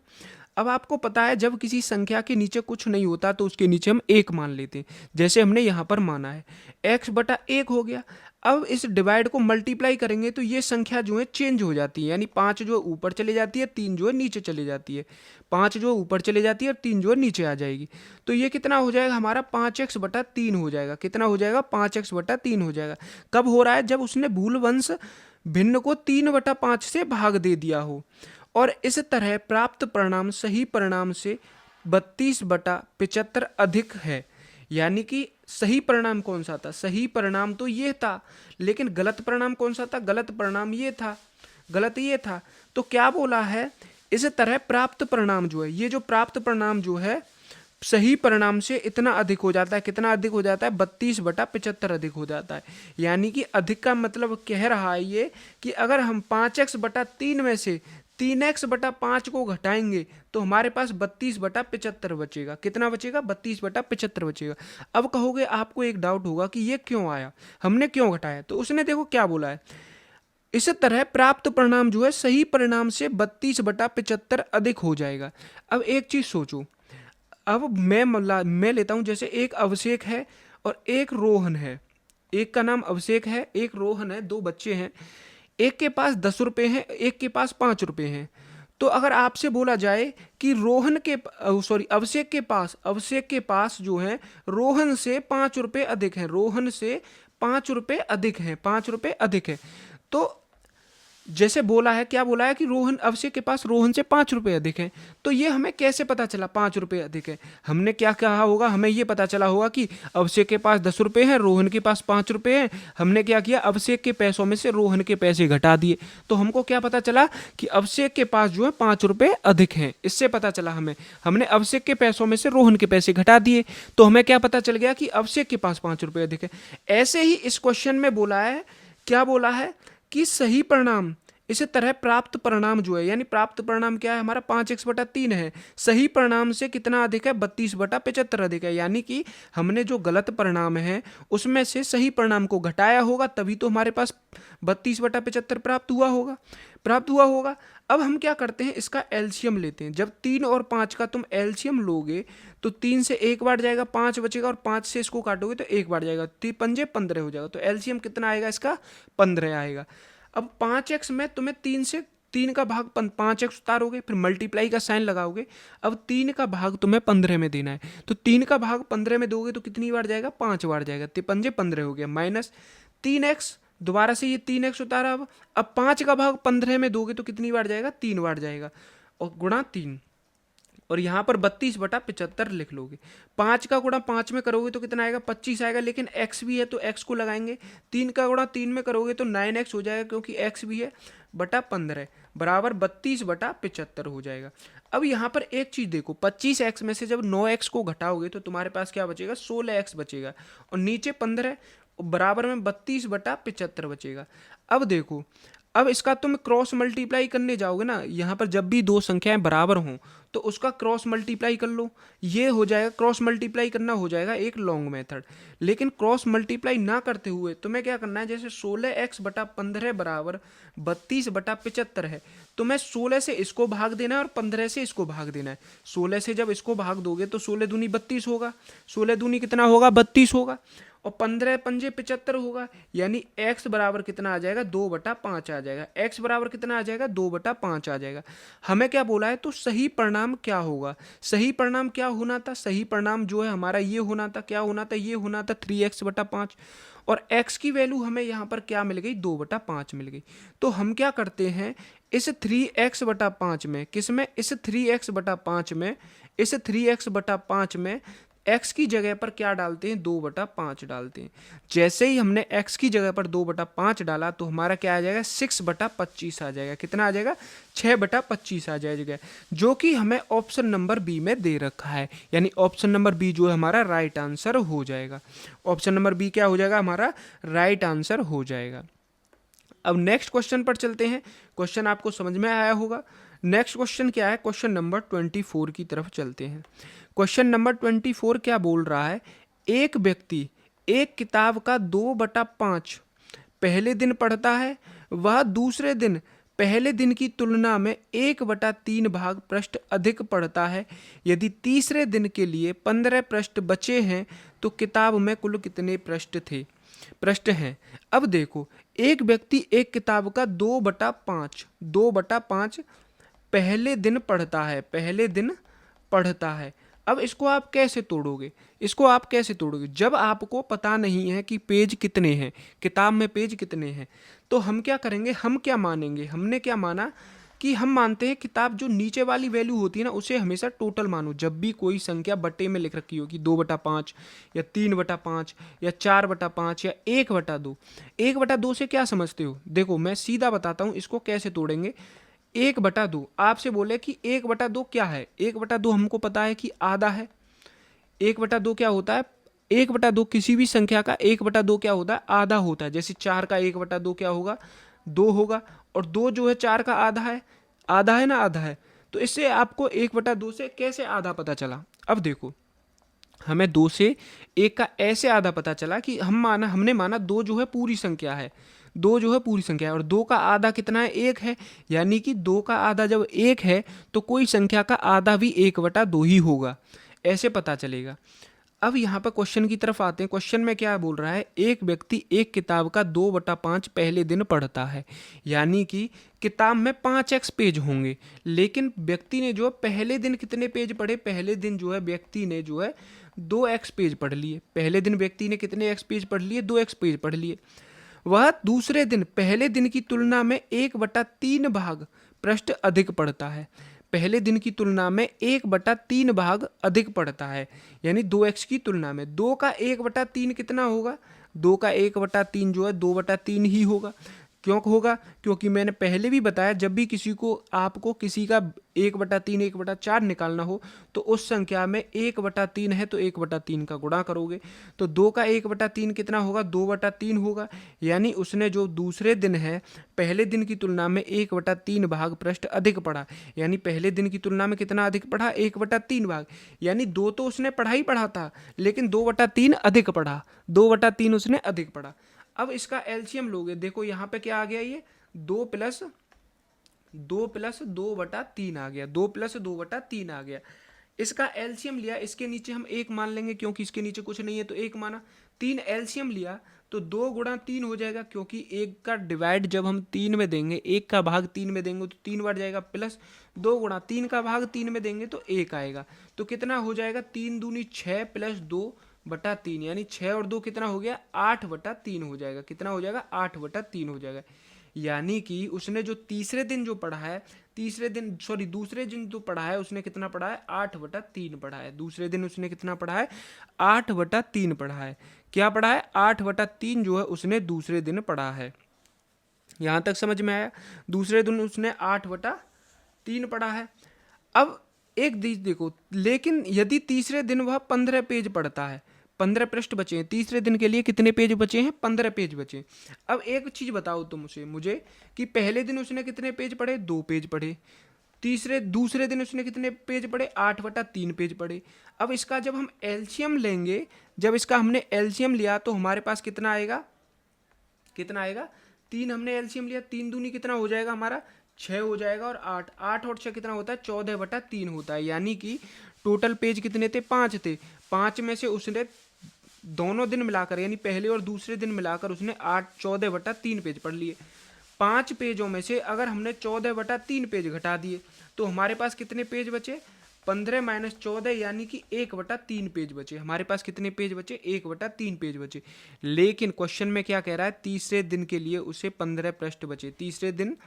अब आपको पता है जब किसी संख्या के नीचे कुछ नहीं होता तो उसके नीचे हम 1 मान लेते हैं, जैसे हमने यहाँ पर माना है, x/1 हो गया। अब इस डिवाइड को मल्टीप्लाई करेंगे तो ये संख्या जो है चेंज हो जाती है, यानी 5 जो है ऊपर चले जाती है, 3 जो है नीचे चले जाती है, 5 जो है ऊपर चले जाती है और 3 जो है नीचे आ जाएगी। तो ये कितना हो जाएगा हमारा, 5x/3 हो जाएगा। कितना हो जाएगा, 5x/3 हो जाएगा। कब हो रहा है, जब उसने भूलवंश भिन्न को 3/5 से भाग दे दिया हो। और इस तरह प्राप्त परिणाम सही परिणाम से 32/75 अधिक है। यानी कि सही परिणाम कौन सा था, सही परिणाम तो ये था, लेकिन गलत परिणाम कौन सा था, गलत परिणाम ये था, गलत ये था। तो क्या बोला है, इस तरह प्राप्त परिणाम जो है, ये जो प्राप्त परिणाम जो है सही परिणाम से इतना अधिक हो जाता है। कितना अधिक हो जाता है, 32/75 अधिक हो जाता है। यानी कि अधिक का मतलब कह रहा है ये कि अगर हम 5x/3 में से 3x/5 को घटाएंगे तो हमारे पास 32/75 बचेगा। कितना बचेगा, 32/75 बचेगा। अब कहोगे, आपको एक डाउट होगा कि ये क्यों आया, हमने क्यों घटाया। तो उसने देखो क्या बोला है, इस तरह प्राप्त परिणाम जो है सही परिणाम से 32/75 अधिक हो जाएगा। अब एक चीज सोचो, अब मैं लेता हूं, जैसे एक अभिषेक है और एक रोहन है, एक का नाम अभिषेक है, एक रोहन है, 2 बच्चे हैं। एक के पास 10 रुपये हैं, एक के पास 5 रुपये हैं। तो अगर आपसे बोला जाए कि अभिषेक के पास जो है रोहन से 5 रुपये अधिक है, रोहन से 5 रुपये अधिक है, 5 रुपये अधिक है। तो जैसे बोला है, क्या बोला है कि अभिषेक के पास रोहन से 5 रुपये अधिक है। तो ये हमें कैसे पता चला 5 रुपये अधिक है, हमने क्या कहा होगा, हमें ये पता चला होगा कि अभिषेक के पास 10 रुपये हैं, रोहन के पास 5 रुपये हैं। हमने क्या किया, अभिषेक के पैसों में से रोहन के पैसे घटा दिए। तो हमको क्या पता चला कि अभिषेक के पास जो है 5 रुपये अधिक हैं। इससे पता चला हमने अभिषेक के पैसों में से रोहन के पैसे घटा दिए, तो हमें क्या पता चल गया कि अभिषेक के पास 5 रुपये अधिक है। ऐसे ही इस क्वेश्चन में बोला है, क्या बोला है कि सही परिणाम इसी तरह प्राप्त परिणाम जो है, यानी प्राप्त परिणाम क्या है हमारा 5x/3 है, सही परिणाम से कितना अधिक है 32/75 अधिक है, यानी कि हमने जो गलत परिणाम है उसमें से सही परिणाम को घटाया होगा तभी तो हमारे पास 32/75 प्राप्त हुआ होगा। अब हम क्या करते हैं, इसका एलसीएम लेते हैं। जब 3 और 5 का तुम एलसीएम लोगे तो 3 से 1 बार जाएगा, 5 बचेगा, और 5 से इसको काटोगे तो 1 बार जाएगा, 3×5 = 15 हो जाएगा। तो एलसीएम कितना आएगा इसका, 15 आएगा। अब 5x में तुम्हें 3 से 3 का भाग 5x उतारोगे, फिर मल्टीप्लाई का साइन लगाओगे। अब 3 का भाग तुम्हें 15 में देना है, तो 3 का भाग 15 में दोगे तो कितनी बार जाएगा, 5 बार जाएगा, 3×5 = 15 हो गया, माइनस 3x, दोबारा से ये 3x उतारा। अब 5 का भाग 15 में दोगे तो कितनी बार जाएगा, 3 बार जाएगा, और गुणा 3, और यहाँ पर 32/75 लिख लोगे। 5 का गुणा 5 में करोगे तो कितना आएगा, 25 आएगा, लेकिन x भी है तो x को लगाएंगे। 3 का गुणा 3 में करोगे तो 9x हो जाएगा, क्योंकि x भी है, बटा 15 बराबर 32/75 हो जाएगा। अब यहाँ पर एक चीज़ देखो, 25x में से जब 9x को घटाओगे तो तुम्हारे पास क्या बचेगा, 16x बचेगा, और नीचे 15 बराबर में 32/75 बचेगा। अब देखो, अब इसका तुम क्रॉस मल्टीप्लाई करने जाओगे ना, यहाँ पर जब भी दो संख्याएं बराबर हों तो उसका क्रॉस मल्टीप्लाई कर लो, ये हो जाएगा, क्रॉस मल्टीप्लाई करना हो जाएगा एक लॉन्ग मेथड। लेकिन क्रॉस मल्टीप्लाई ना करते हुए तुम्हें क्या करना है, जैसे 16x/15 बराबर 32/75 है, तुम्हें 16 से इसको भाग देना है और 15 से इसको भाग देना है। 16 से जब इसको भाग दोगे तो 16 दूनी 32 होगा, 16 दूनी कितना होगा, 32 होगा, और 15×5 = 75 होगा, यानी x बराबर कितना आ जाएगा, 2/5 आ जाएगा। x बराबर कितना आ जाएगा, 2/5 आ जाएगा। हमें क्या बोला है, तो सही परिणाम क्या होगा, सही परिणाम क्या होना था, सही परिणाम जो है हमारा ये होना था, क्या होना था, ये होना था 3x/5, और x की वैल्यू हमें यहाँ पर क्या मिल गई, 2/5 मिल गई। तो हम क्या करते हैं, इस 3x/5 में, किस में, इस 3x/5 में, इस 3x/5 में x की जगह पर क्या डालते हैं, 2/5 डालते हैं। जैसे ही हमने x की जगह पर 2/5 डाला तो हमारा क्या आ जाएगा, 6/25 आ जाएगा। कितना आ जाएगा, 6/25 आ जाएगा, जो कि हमें ऑप्शन नंबर बी में दे रखा है, यानी ऑप्शन नंबर बी जो है हमारा राइट आंसर हो जाएगा। ऑप्शन नंबर बी क्या हो जाएगा, हमारा राइट आंसर हो जाएगा। अब नेक्स्ट क्वेश्चन पर चलते हैं। क्वेश्चन आपको समझ में आया होगा। नेक्स्ट क्वेश्चन क्या है, क्वेश्चन नंबर 24 की तरफ चलते हैं। क्वेश्चन नंबर 24 क्या बोल रहा है, एक व्यक्ति एक किताब का 2/5 पहले दिन पढ़ता है, वह दूसरे दिन पहले दिन की तुलना में 1/3 भाग पृष्ठ अधिक पढ़ता है। यदि तीसरे दिन के लिए 15 पृष्ठ बचे हैं तो किताब में कुल कितने पृष्ठ हैं। अब देखो, एक व्यक्ति एक किताब का 2/5 पहले दिन पढ़ता है। अब इसको आप कैसे तोड़ोगे, जब आपको पता नहीं है कि पेज कितने हैं, किताब में पेज कितने हैं, तो हम क्या करेंगे, हम क्या मानेंगे, हमने क्या माना कि हम मानते हैं किताब जो नीचे वाली वैल्यू होती है ना उसे हमेशा टोटल मानो। जब भी कोई संख्या बटे में लिख रखी होगी 2/5 या 3/5 या 4/5 या 1/2, 1/2 से क्या समझते हो, देखो मैं सीधा बताता हूँ इसको कैसे तोड़ेंगे। 1/2 आपसे बोले कि 1/2 क्या है, 1/2 हमको पता है कि आधा है। 1/2 क्या होता है, 1/2 किसी भी संख्या का 1/2 क्या होता है, आधा होता है। जैसे 4 का 1/2 क्या होगा, 2 होगा, और 2 जो है 4 का आधा है ना, आधा है। तो इससे आपको 1/2 से कैसे आधा पता चला। अब देखो, हमें 2 से 1 का ऐसे आधा पता चला कि हमने माना 2 जो है पूरी संख्या है, 2 जो है पूरी संख्या है, और 2 का आधा कितना है, 1 है, यानी कि 2 का आधा जब 1 है तो कोई संख्या का आधा भी 1/2 ही होगा, ऐसे पता चलेगा। अब यहाँ पर क्वेश्चन की तरफ आते हैं। क्वेश्चन में क्या बोल रहा है, एक व्यक्ति एक किताब का 2/5 पहले दिन पढ़ता है, यानी कि किताब में 5x पेज होंगे, लेकिन व्यक्ति ने जो है पहले दिन कितने पेज पढ़े, पहले दिन जो है व्यक्ति ने जो है 2x पेज पढ़ लिए। पहले दिन व्यक्ति ने कितने x पेज पढ़ लिए, 2x पेज पढ़ लिए। वह दूसरे दिन पहले दिन की तुलना में 1/3 भाग पृष्ठ अधिक पढ़ता है। पहले दिन की तुलना में 1/3 भाग अधिक पढ़ता है, यानी 2x की तुलना में। 2 का 1/3 कितना होगा, 2 का 1/3 जो है 2/3 ही होगा। क्यों होगा? क्योंकि मैंने पहले भी बताया, जब भी किसी को आपको किसी का 1/3 1/4 निकालना हो तो उस संख्या में 1/3 है तो 1/3 का गुणा करोगे। तो 2 का 1/3 कितना होगा? 2/3 होगा। यानी उसने जो दूसरे दिन है, पहले दिन की तुलना में 1/3 भाग पृष्ठ अधिक पढ़ा। यानी पहले दिन की तुलना में कितना अधिक पढ़ा? 1/3 भाग। यानी 2 तो उसने पढ़ा ही पढ़ा था, लेकिन 2/3 अधिक पढ़ा, 2/3 उसने अधिक पढ़ा। अब इसका एलसीएम लोगे, देखो यहाँ पे क्या आ गया, ये 2+2 आ गया, 2+2/3 आ गया। इसका एलसीएम लिया, इसके नीचे हम 1 मान लेंगे क्योंकि इसके नीचे कुछ नहीं है तो 1 माना। 3 एलसीएम लिया तो 2 × 3 हो जाएगा, क्योंकि 1 का डिवाइड जब हम 3 में देंगे, 1 का भाग 3 में देंगे तो 3 बढ़ जाएगा, प्लस 2 × 3 का भाग 3 में देंगे तो 1 आएगा। तो कितना हो जाएगा? 3 दूनी 6 + 2/3, यानी 6 और 2 कितना हो गया? 8/3 हो जाएगा। कितना हो जाएगा? 8/3 हो जाएगा। यानी कि उसने जो तीसरे दिन जो पढ़ा है, दूसरे दिन जो पढ़ा है, उसने कितना पढ़ा है? 8/3 पढ़ा है। दूसरे दिन उसने कितना पढ़ा है? 8/3 पढ़ा है। क्या पढ़ा है? 8/3 जो है उसने दूसरे दिन पढ़ा है। यहां तक समझ में आया? दूसरे दिन उसने 8/3 पढ़ा है। अब एक चीज देखो, लेकिन यदि तीसरे दिन वह 15 पेज पढ़ता है, 15 पृष्ठ बचे हैं, तीसरे दिन के लिए कितने पेज बचे हैं? 15 पेज बचे हैं। अब एक चीज बताओ तुम मुझे कि पहले दिन उसने कितने पेज पढ़े? 2 पेज पढ़े। दूसरे दिन उसने कितने पेज पढ़े? 8/3 पेज पढ़े। अब इसका जब हम एलसीएम लेंगे, जब इसका हमने एलसीएम लिया तो हमारे पास कितना आएगा? कितना आएगा? 3 हमने एलसीएम लिया, 3 दूनी कितना हो जाएगा हमारा? 6 हो जाएगा, और 8 और 6 कितना होता है? 14/3 होता है। यानी कि टोटल पेज कितने थे? 5 थे। 5 में से उसने दोनों दिन मिलाकर, यानी पहले और दूसरे दिन मिलाकर उसने 14/3 पेज पढ़ लिए। 5 पेजों में से अगर हमने 14/3 पेज घटा दिए तो हमारे पास कितने पेज बचे? 15 - 14, यानी कि 1/3 पेज बचे। हमारे पास कितने पेज बचे? 1/3 पेज बचे। लेकिन क्वेश्चन में क्या कह रहा है? तीसरे दिन के लिए उसे 15 पृष्ठ बचे। तीसरे दिन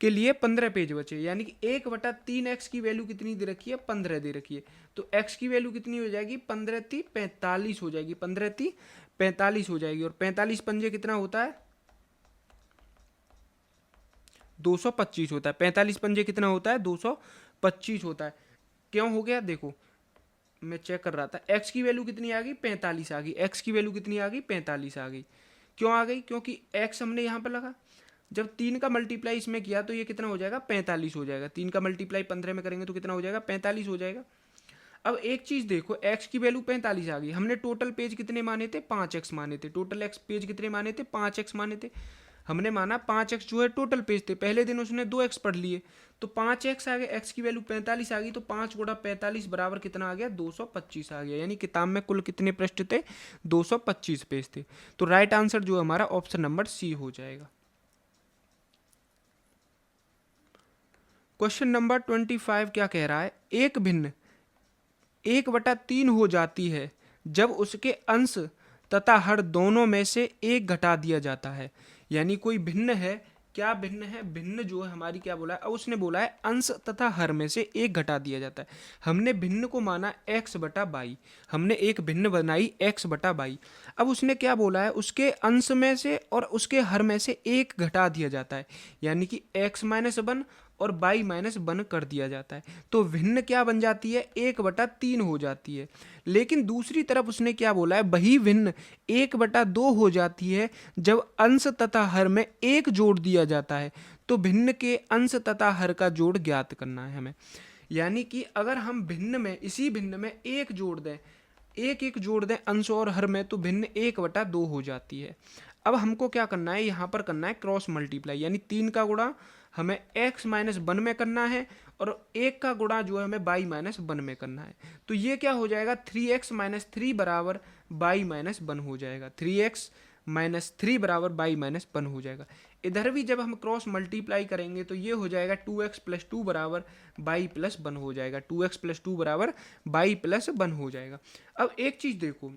के लिए 15 पेज बचे, यानी कि 1/3 एक्स की वैल्यू कितनी दे रखी है? 15 दे रखी है। तो एक्स की वैल्यू कितनी हो जाएगी? 15×3 = 45 हो जाएगी। 15×3 = 45 हो जाएगी। और 45 पंजे कितना होता है? 225 होता है। 45 पंजे कितना होता है? 225 होता है। क्यों हो गया? देखो, मैं चेक कर रहा था, एक्स की वैल्यू कितनी आ गई? 45 आ गई। एक्स की वैल्यू कितनी आ गई? 45 आ गई। क्यों आ गई? क्योंकि एक्स हमने यहाँ पर लगा, जब 3 का मल्टीप्लाई इसमें किया तो ये कितना हो जाएगा? 45 हो जाएगा। 3 का मल्टीप्लाई 15 में करेंगे तो कितना हो जाएगा? 45 हो जाएगा। अब एक चीज देखो, x की वैल्यू 45 आ गई। हमने टोटल पेज कितने माने थे? 5x माने थे। टोटल एक्स पेज कितने माने थे? 5x माने थे। हमने माना 5x जो है टोटल पेज थे। पहले दिन उसने 2x पढ़ लिए तो 5x आ गया। x की वैल्यू 45 आ गई तो 5 × 45 बराबर कितना आ गया? 225 आ गया। यानी किताब में कुल कितने पृष्ठ थे? 225 पेज थे। तो राइट आंसर जो है हमारा ऑप्शन नंबर सी हो जाएगा। क्वेश्चन नंबर 25 क्या कह रहा है? एक भिन्न 1/3 हो जाती है जब उसके अंश तथा हर दोनों में से एक घटा दिया जाता है। यानी कोई भिन्न है। क्या भिन्न है? भिन्न जो है हमारी क्या बोला है? अब उसने बोला है अंश तथा हर में से एक घटा दिया जाता है। हमने भिन्न को माना x/22। हमने एक भिन्न बनाई x/22। अब उसने क्या बोला है? उसके अंश में से और उसके हर में से एक घटा दिया जाता है, यानी कि x-1 और y-1 कर दिया जाता है। तो भिन्न क्या बन जाती है? 1/3 हो जाती है। लेकिन दूसरी तरफ उसने क्या बोला है? वही भिन्न 1/2 हो जाती है जब अंश तथा हर में एक जोड़ दिया जाता है। तो भिन्न के अंश तथा हर का जोड़ ज्ञात करना है हमें। यानी कि अगर हम भिन्न में, इसी भिन्न में एक जोड़ दें, एक जोड़ दें अंश और हर में, तो भिन्न 1/2 हो जाती है। अब हमको क्या करना है? यहाँ पर करना है क्रॉस मल्टीप्लाई, यानी 3 का गुणा हमें x-1 में करना है और 1 का गुणा जो है हमें y-1 में करना है। तो ये क्या हो जाएगा? 3x-3 बराबर y-1 हो जाएगा। 3x-3 बराबर y-1 हो जाएगा। इधर भी जब हम क्रॉस मल्टीप्लाई करेंगे तो ये हो जाएगा 2x + 2 बराबर y+1 हो जाएगा। 2x + 2 बराबर y+1 हो जाएगा। अब एक चीज़ देखो,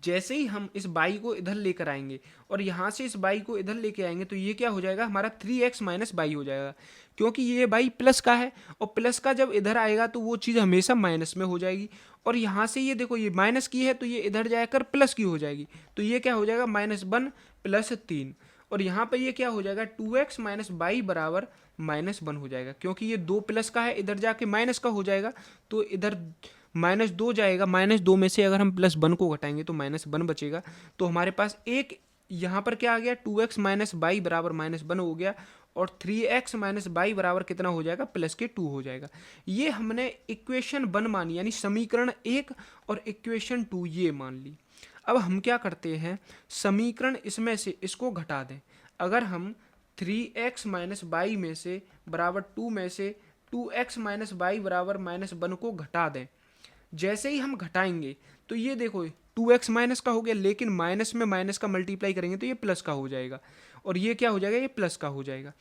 जैसे ही हम इस बाई को इधर लेकर आएंगे और यहाँ से इस बाई को इधर लेके आएंगे तो ये क्या हो जाएगा? हमारा 3x - बाई हो जाएगा, क्योंकि ये बाई प्लस का है और प्लस का जब इधर आएगा तो वो चीज़ हमेशा माइनस में हो जाएगी। और यहाँ से ये देखो, ये माइनस की है तो ये इधर जाकर प्लस की हो जाएगी। तो ये क्या हो जाएगा? -1 + 3। और यहाँ पर ये क्या हो जाएगा 2x माइनस बाई बराबर -1 हो जाएगा, क्योंकि ये 2 प्लस का है, इधर जाके माइनस का हो जाएगा, तो इधर -2 जाएगा, -2 में से अगर हम +1 को घटाएंगे तो -1 बचेगा। तो हमारे पास एक यहाँ पर क्या आ गया 2x माइनस बाई बराबर -1 हो गया, और 3x माइनस बाई बराबर कितना हो जाएगा +2 हो जाएगा। ये हमने इक्वेशन 1 मानी, यानी समीकरण 1 और इक्वेशन 2 ये मान ली। अब हम क्या करते हैं, समीकरण इसमें से इसको घटा दें। अगर हम 3x माइनस बाई में से बराबर 2 में से 2x माइनस बाई बराबर -1 को घटा दें, जैसे ही हम घटाएंगे तो ये देखो 2x माइनस का हो गया, लेकिन माइनस में माइनस का मल्टीप्लाई करेंगे तो ये प्लस का हो जाएगा, और ये क्या हो जाएगा, ये प्लस का हो जाएगा।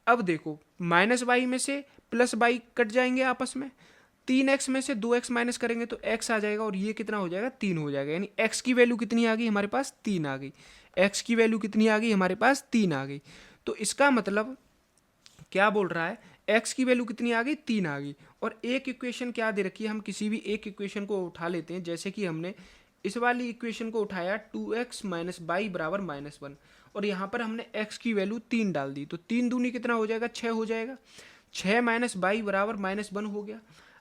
अब देखो माइनस बाई में से प्लस बाई कट जाएंगे आपस में, 3x में से 2x माइनस करेंगे तो x आ जाएगा, और ये कितना हो जाएगा 3 हो जाएगा, यानी x की वैल्यू कितनी आ गई हमारे पास 3 आ गई। x की वैल्यू कितनी आ गई हमारे पास 3 आ गई। तो इसका मतलब क्या बोल रहा है, x की वैल्यू कितनी आ गई 3 आ गई। और एक इक्वेशन क्या दे रखी है, हम किसी भी एक इक्वेशन को उठा लेते हैं, जैसे कि हमने इस वाली इक्वेशन को उठाया 2x माइनस बाई बराबर -1, और यहाँ पर हमने x की वैल्यू 3 डाल दी, तो 3 दूनी कितना हो जाएगा 6 हो जाएगा, 6 माइनस बाई बराबर -1 हो गया।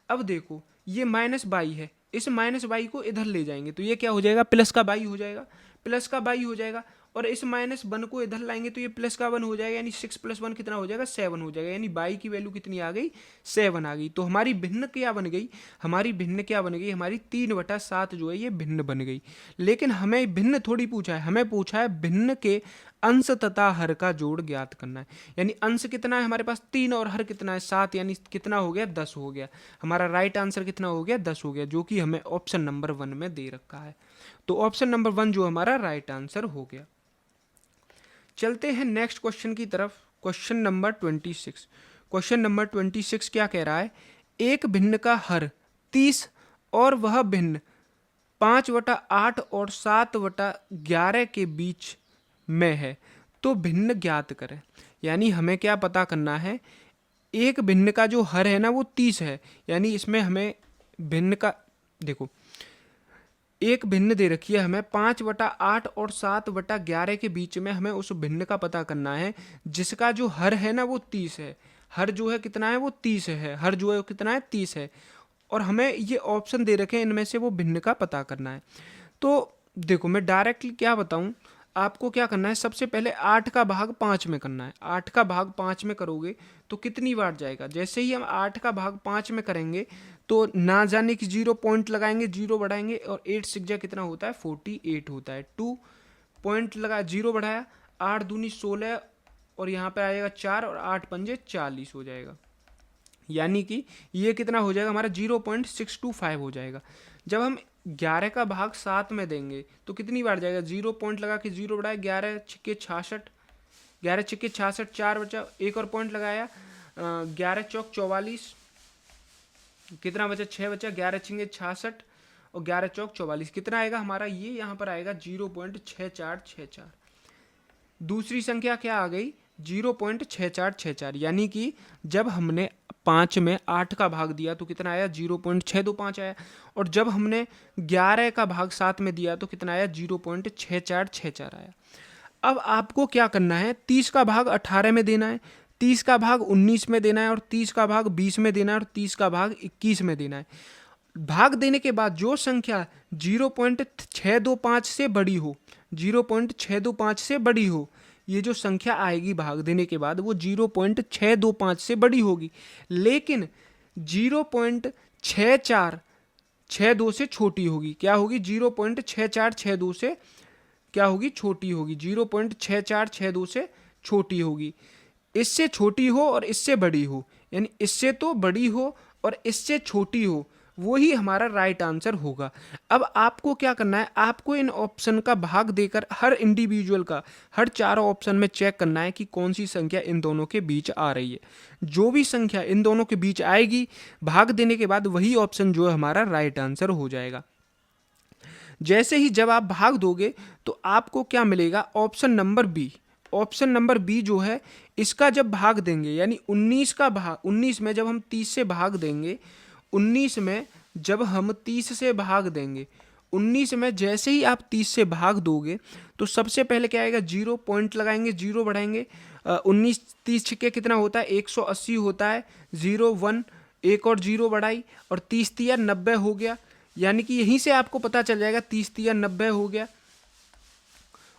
अब देखो ये माइनस बाई है, इस माइनस बाई को इधर ले जाएंगे तो ये क्या हो जाएगा प्लस का बाई हो जाएगा, प्लस का बाई हो जाएगा, और इस -1 को इधर लाएंगे तो ये प्लस का 1 हो जाएगा, यानी 6 + 1 कितना हो जाएगा 7 हो जाएगा, यानी बाई की वैल्यू कितनी आ गई 7 आ गई। तो हमारी भिन्न क्या बन गई, हमारी भिन्न क्या बन गई, हमारी 3/7 जो है ये भिन्न बन गई। लेकिन हमें भिन्न थोड़ी पूछा है, हमें पूछा है भिन्न के अंश तथा हर का जोड़ ज्ञात करना है। यानी अंश कितना है हमारे पास 3 और हर कितना है 7, यानी कितना हो गया 10 हो गया। हमारा राइट आंसर कितना हो गया 10 हो गया, जो कि हमें ऑप्शन नंबर 1 में दे रखा है। तो ऑप्शन नंबर 1 जो हमारा राइट आंसर हो गया। चलते हैं नेक्स्ट क्वेश्चन की तरफ, क्वेश्चन नंबर 26। क्वेश्चन नंबर 26 क्या कह रहा है, एक भिन्न का हर 30 और वह भिन्न 5/8 और 7/11 के बीच में है, तो भिन्न ज्ञात करें। यानी हमें क्या पता करना है, एक भिन्न का जो हर है ना वो 30 है, यानी इसमें हमें भिन्न का देखो एक भिन्न दे रखी है, हमें 5/8 और 7/11 के बीच में हमें उस भिन्न का पता करना है जिसका जो हर है ना वो 30 है। हर जो है कितना है वो 30 है, हर जो है वो कितना है 30 है, और हमें ये ऑप्शन दे रखे हैं, इनमें से वो भिन्न का पता करना है। तो देखो मैं डायरेक्टली क्या बताऊं, आपको क्या करना है, सबसे पहले 8 का भाग 5 में करना है। 8 का भाग 5 में करोगे तो कितनी बार जाएगा, जैसे ही हम 8 का भाग 5 में करेंगे तो ना जाने की 0 पॉइंट लगाएंगे, 0 बढ़ाएंगे, और 8 6 कितना होता है 48 होता है। 2 पॉइंट लगा 0 बढ़ाया, 8 दूनी 16, और यहाँ पे आएगा 4, और 8 पंजे 40 हो जाएगा, यानी कि ये कितना हो जाएगा हमारा 0.625 हो जाएगा। जब हम 11 का भाग 7 में देंगे तो कितनी बार जाएगा, 0 पॉइंट लगा के 0 बढ़ाया, 11 छिक्के 66, 11 छिक्के 66, 4 बचा, एक और पॉइंट लगाया, 11 चौक 44, कितना बचा 6 बचा, 11 छिंगे 66 और 11 चौक 44, कितना आएगा हमारा, ये यहाँ पर आएगा 0.6464। दूसरी संख्या क्या आ गई 0.6464, यानी कि जब हमने 5 में 8 का भाग दिया तो कितना आया 0.625 आया, और जब हमने 11 का भाग 7 में दिया तो कितना आया 0.6464 आया। अब आपको क्या करना है, 30 का भाग 18 में देना है, 30 का भाग 19 में देना है, और 30 का भाग 20 में देना है, और 30 का भाग 21 में देना है। भाग देने के बाद जो संख्या 0.625 से बड़ी हो, 0.625 से बड़ी हो, ये जो संख्या आएगी भाग देने के बाद वो 0.625 से बड़ी होगी, लेकिन 0.6462 से छोटी होगी। क्या होगी 0.6462 से क्या होगी छोटी होगी, 0.6462 से छोटी होगी। इससे छोटी हो और इससे बड़ी हो, यानी इससे तो बड़ी हो और इससे छोटी हो, वो ही हमारा राइट आंसर होगा। अब आपको क्या करना है, आपको इन ऑप्शन का भाग देकर हर इंडिविजुअल का हर चारों ऑप्शन में चेक करना है कि कौन सी संख्या इन दोनों के बीच आ रही है। जो भी संख्या इन दोनों के बीच आएगी भाग देने के बाद वही ऑप्शन जो है हमारा राइट आंसर हो जाएगा। जैसे ही जब आप भाग दोगे तो आपको क्या मिलेगा, option number B. Option number B जो है इसका जब भाग देंगे, यानी 19 का भाग, 19 में जब हम 30 से भाग देंगे, 19 में जब हम 30 से भाग देंगे 19 में जैसे ही आप 30 से भाग दोगे तो सबसे पहले क्या आएगा, 0 पॉइंट लगाएंगे, 0 बढ़ाएंगे। 19 30 छिक्के कितना होता है, 180 होता है। 0 1 एक और 0 बढ़ाई और 30 तिया 90 हो गया। यानी कि यहीं से आपको पता चल जाएगा 30 तिया 90 हो गया।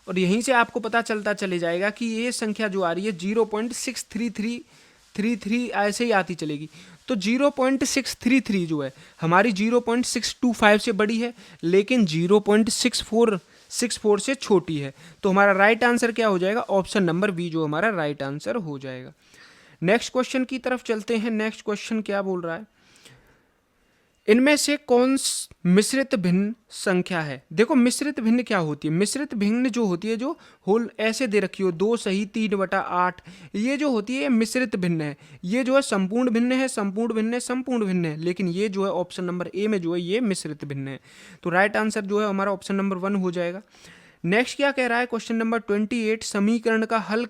और यहीं से आपको पता चलता चले जाएगा कि ये संख्या जो आ रही है 0.63333 ऐसे ही आती चलेगी। तो 0.633 जो है हमारी 0.625 से बड़ी है, लेकिन 0.64 से छोटी है। तो हमारा राइट आंसर क्या हो जाएगा, ऑप्शन नंबर बी जो हमारा राइट आंसर हो जाएगा। नेक्स्ट क्वेश्चन की तरफ चलते हैं। नेक्स्ट क्वेश्चन क्या बोल रहा है, इनमें से कौन मिश्रित भिन्न संख्या है। देखो मिश्रित भिन्न क्या होती है, मिश्रित भिन्न जो होती है, जो होल ऐसे दे रखी हो 2 सही 3/8, ये जो होती है मिश्रित भिन्न है। ये जो है संपूर्ण भिन्न है, संपूर्ण भिन्न है, संपूर्ण भिन्न है, लेकिन ये जो है ऑप्शन नंबर ए में जो है ये मिश्रित भिन्न है। तो राइट आंसर जो है हमारा ऑप्शन नंबर 1 हो जाएगा। नेक्स्ट क्या कह रहा है, क्वेश्चन नंबर 28, समीकरण का हल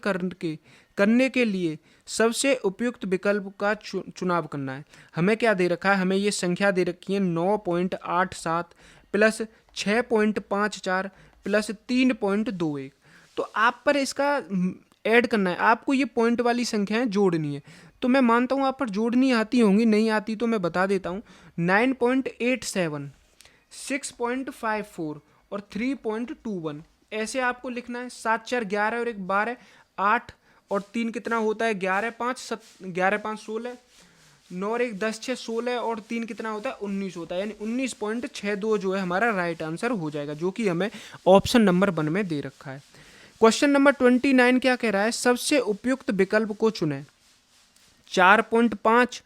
करने के लिए सबसे उपयुक्त विकल्प का चुनाव करना है। हमें क्या दे रखा है, हमें ये संख्या दे रखी है 9.87 प्लस 6.54 प्लस 3.21। तो आप पर इसका ऐड करना है, आपको ये पॉइंट वाली संख्याएं जोड़नी है। तो मैं मानता हूँ आप पर जोड़नी आती होंगी, नहीं आती तो मैं बता देता हूँ। 9.87 6.54 और 3.21 ऐसे आपको लिखना है। 7 4 11 और 1 12, 8 और 3 कितना होता है 11 5 11 5 16, 9 और 1 10 6 16 और 3 कितना होता है 19 होता है। यानी 19.62 जो है हमारा राइट आंसर हो जाएगा, जो कि हमें ऑप्शन नंबर 1 में दे रखा है। क्वेश्चन नंबर 29 क्या कह रहा है, सबसे उपयुक्त विकल्प को चुनें। 4.5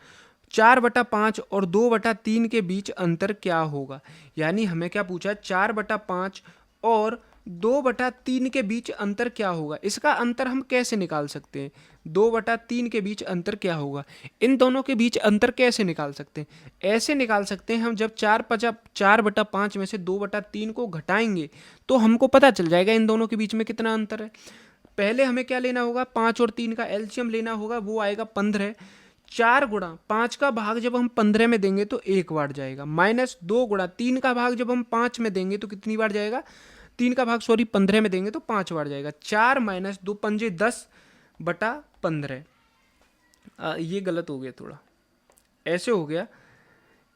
4/5 और 2/3 के बीच अंतर क्या होगा। यानी हमें क्या पूछा है, 4/5 और 2/3 के बीच अंतर क्या होगा। इसका अंतर हम कैसे निकाल सकते हैं, 2/3 के बीच अंतर क्या होगा, इन दोनों के बीच अंतर कैसे निकाल सकते हैं। ऐसे निकाल सकते हैं हम, जब 4/5 में से 2/3 को घटाएंगे तो हमको पता चल जाएगा इन दोनों के बीच में कितना अंतर है। पहले हमें क्या लेना होगा, 5 और 3 का एलसीएम लेना होगा, वो आएगा 15। 4 गुणा 5 का भाग जब हम 15 में देंगे तो 1 बार जाएगा, माइनस 2 गुणा 3 का भाग जब हम 5 में देंगे तो कितनी बार जाएगा, 3 का भाग 15 में देंगे तो 5 बार जाएगा। 4 माइनस 2 पंजे 10/15। ये गलत हो गया थोड़ा, ऐसे हो गया।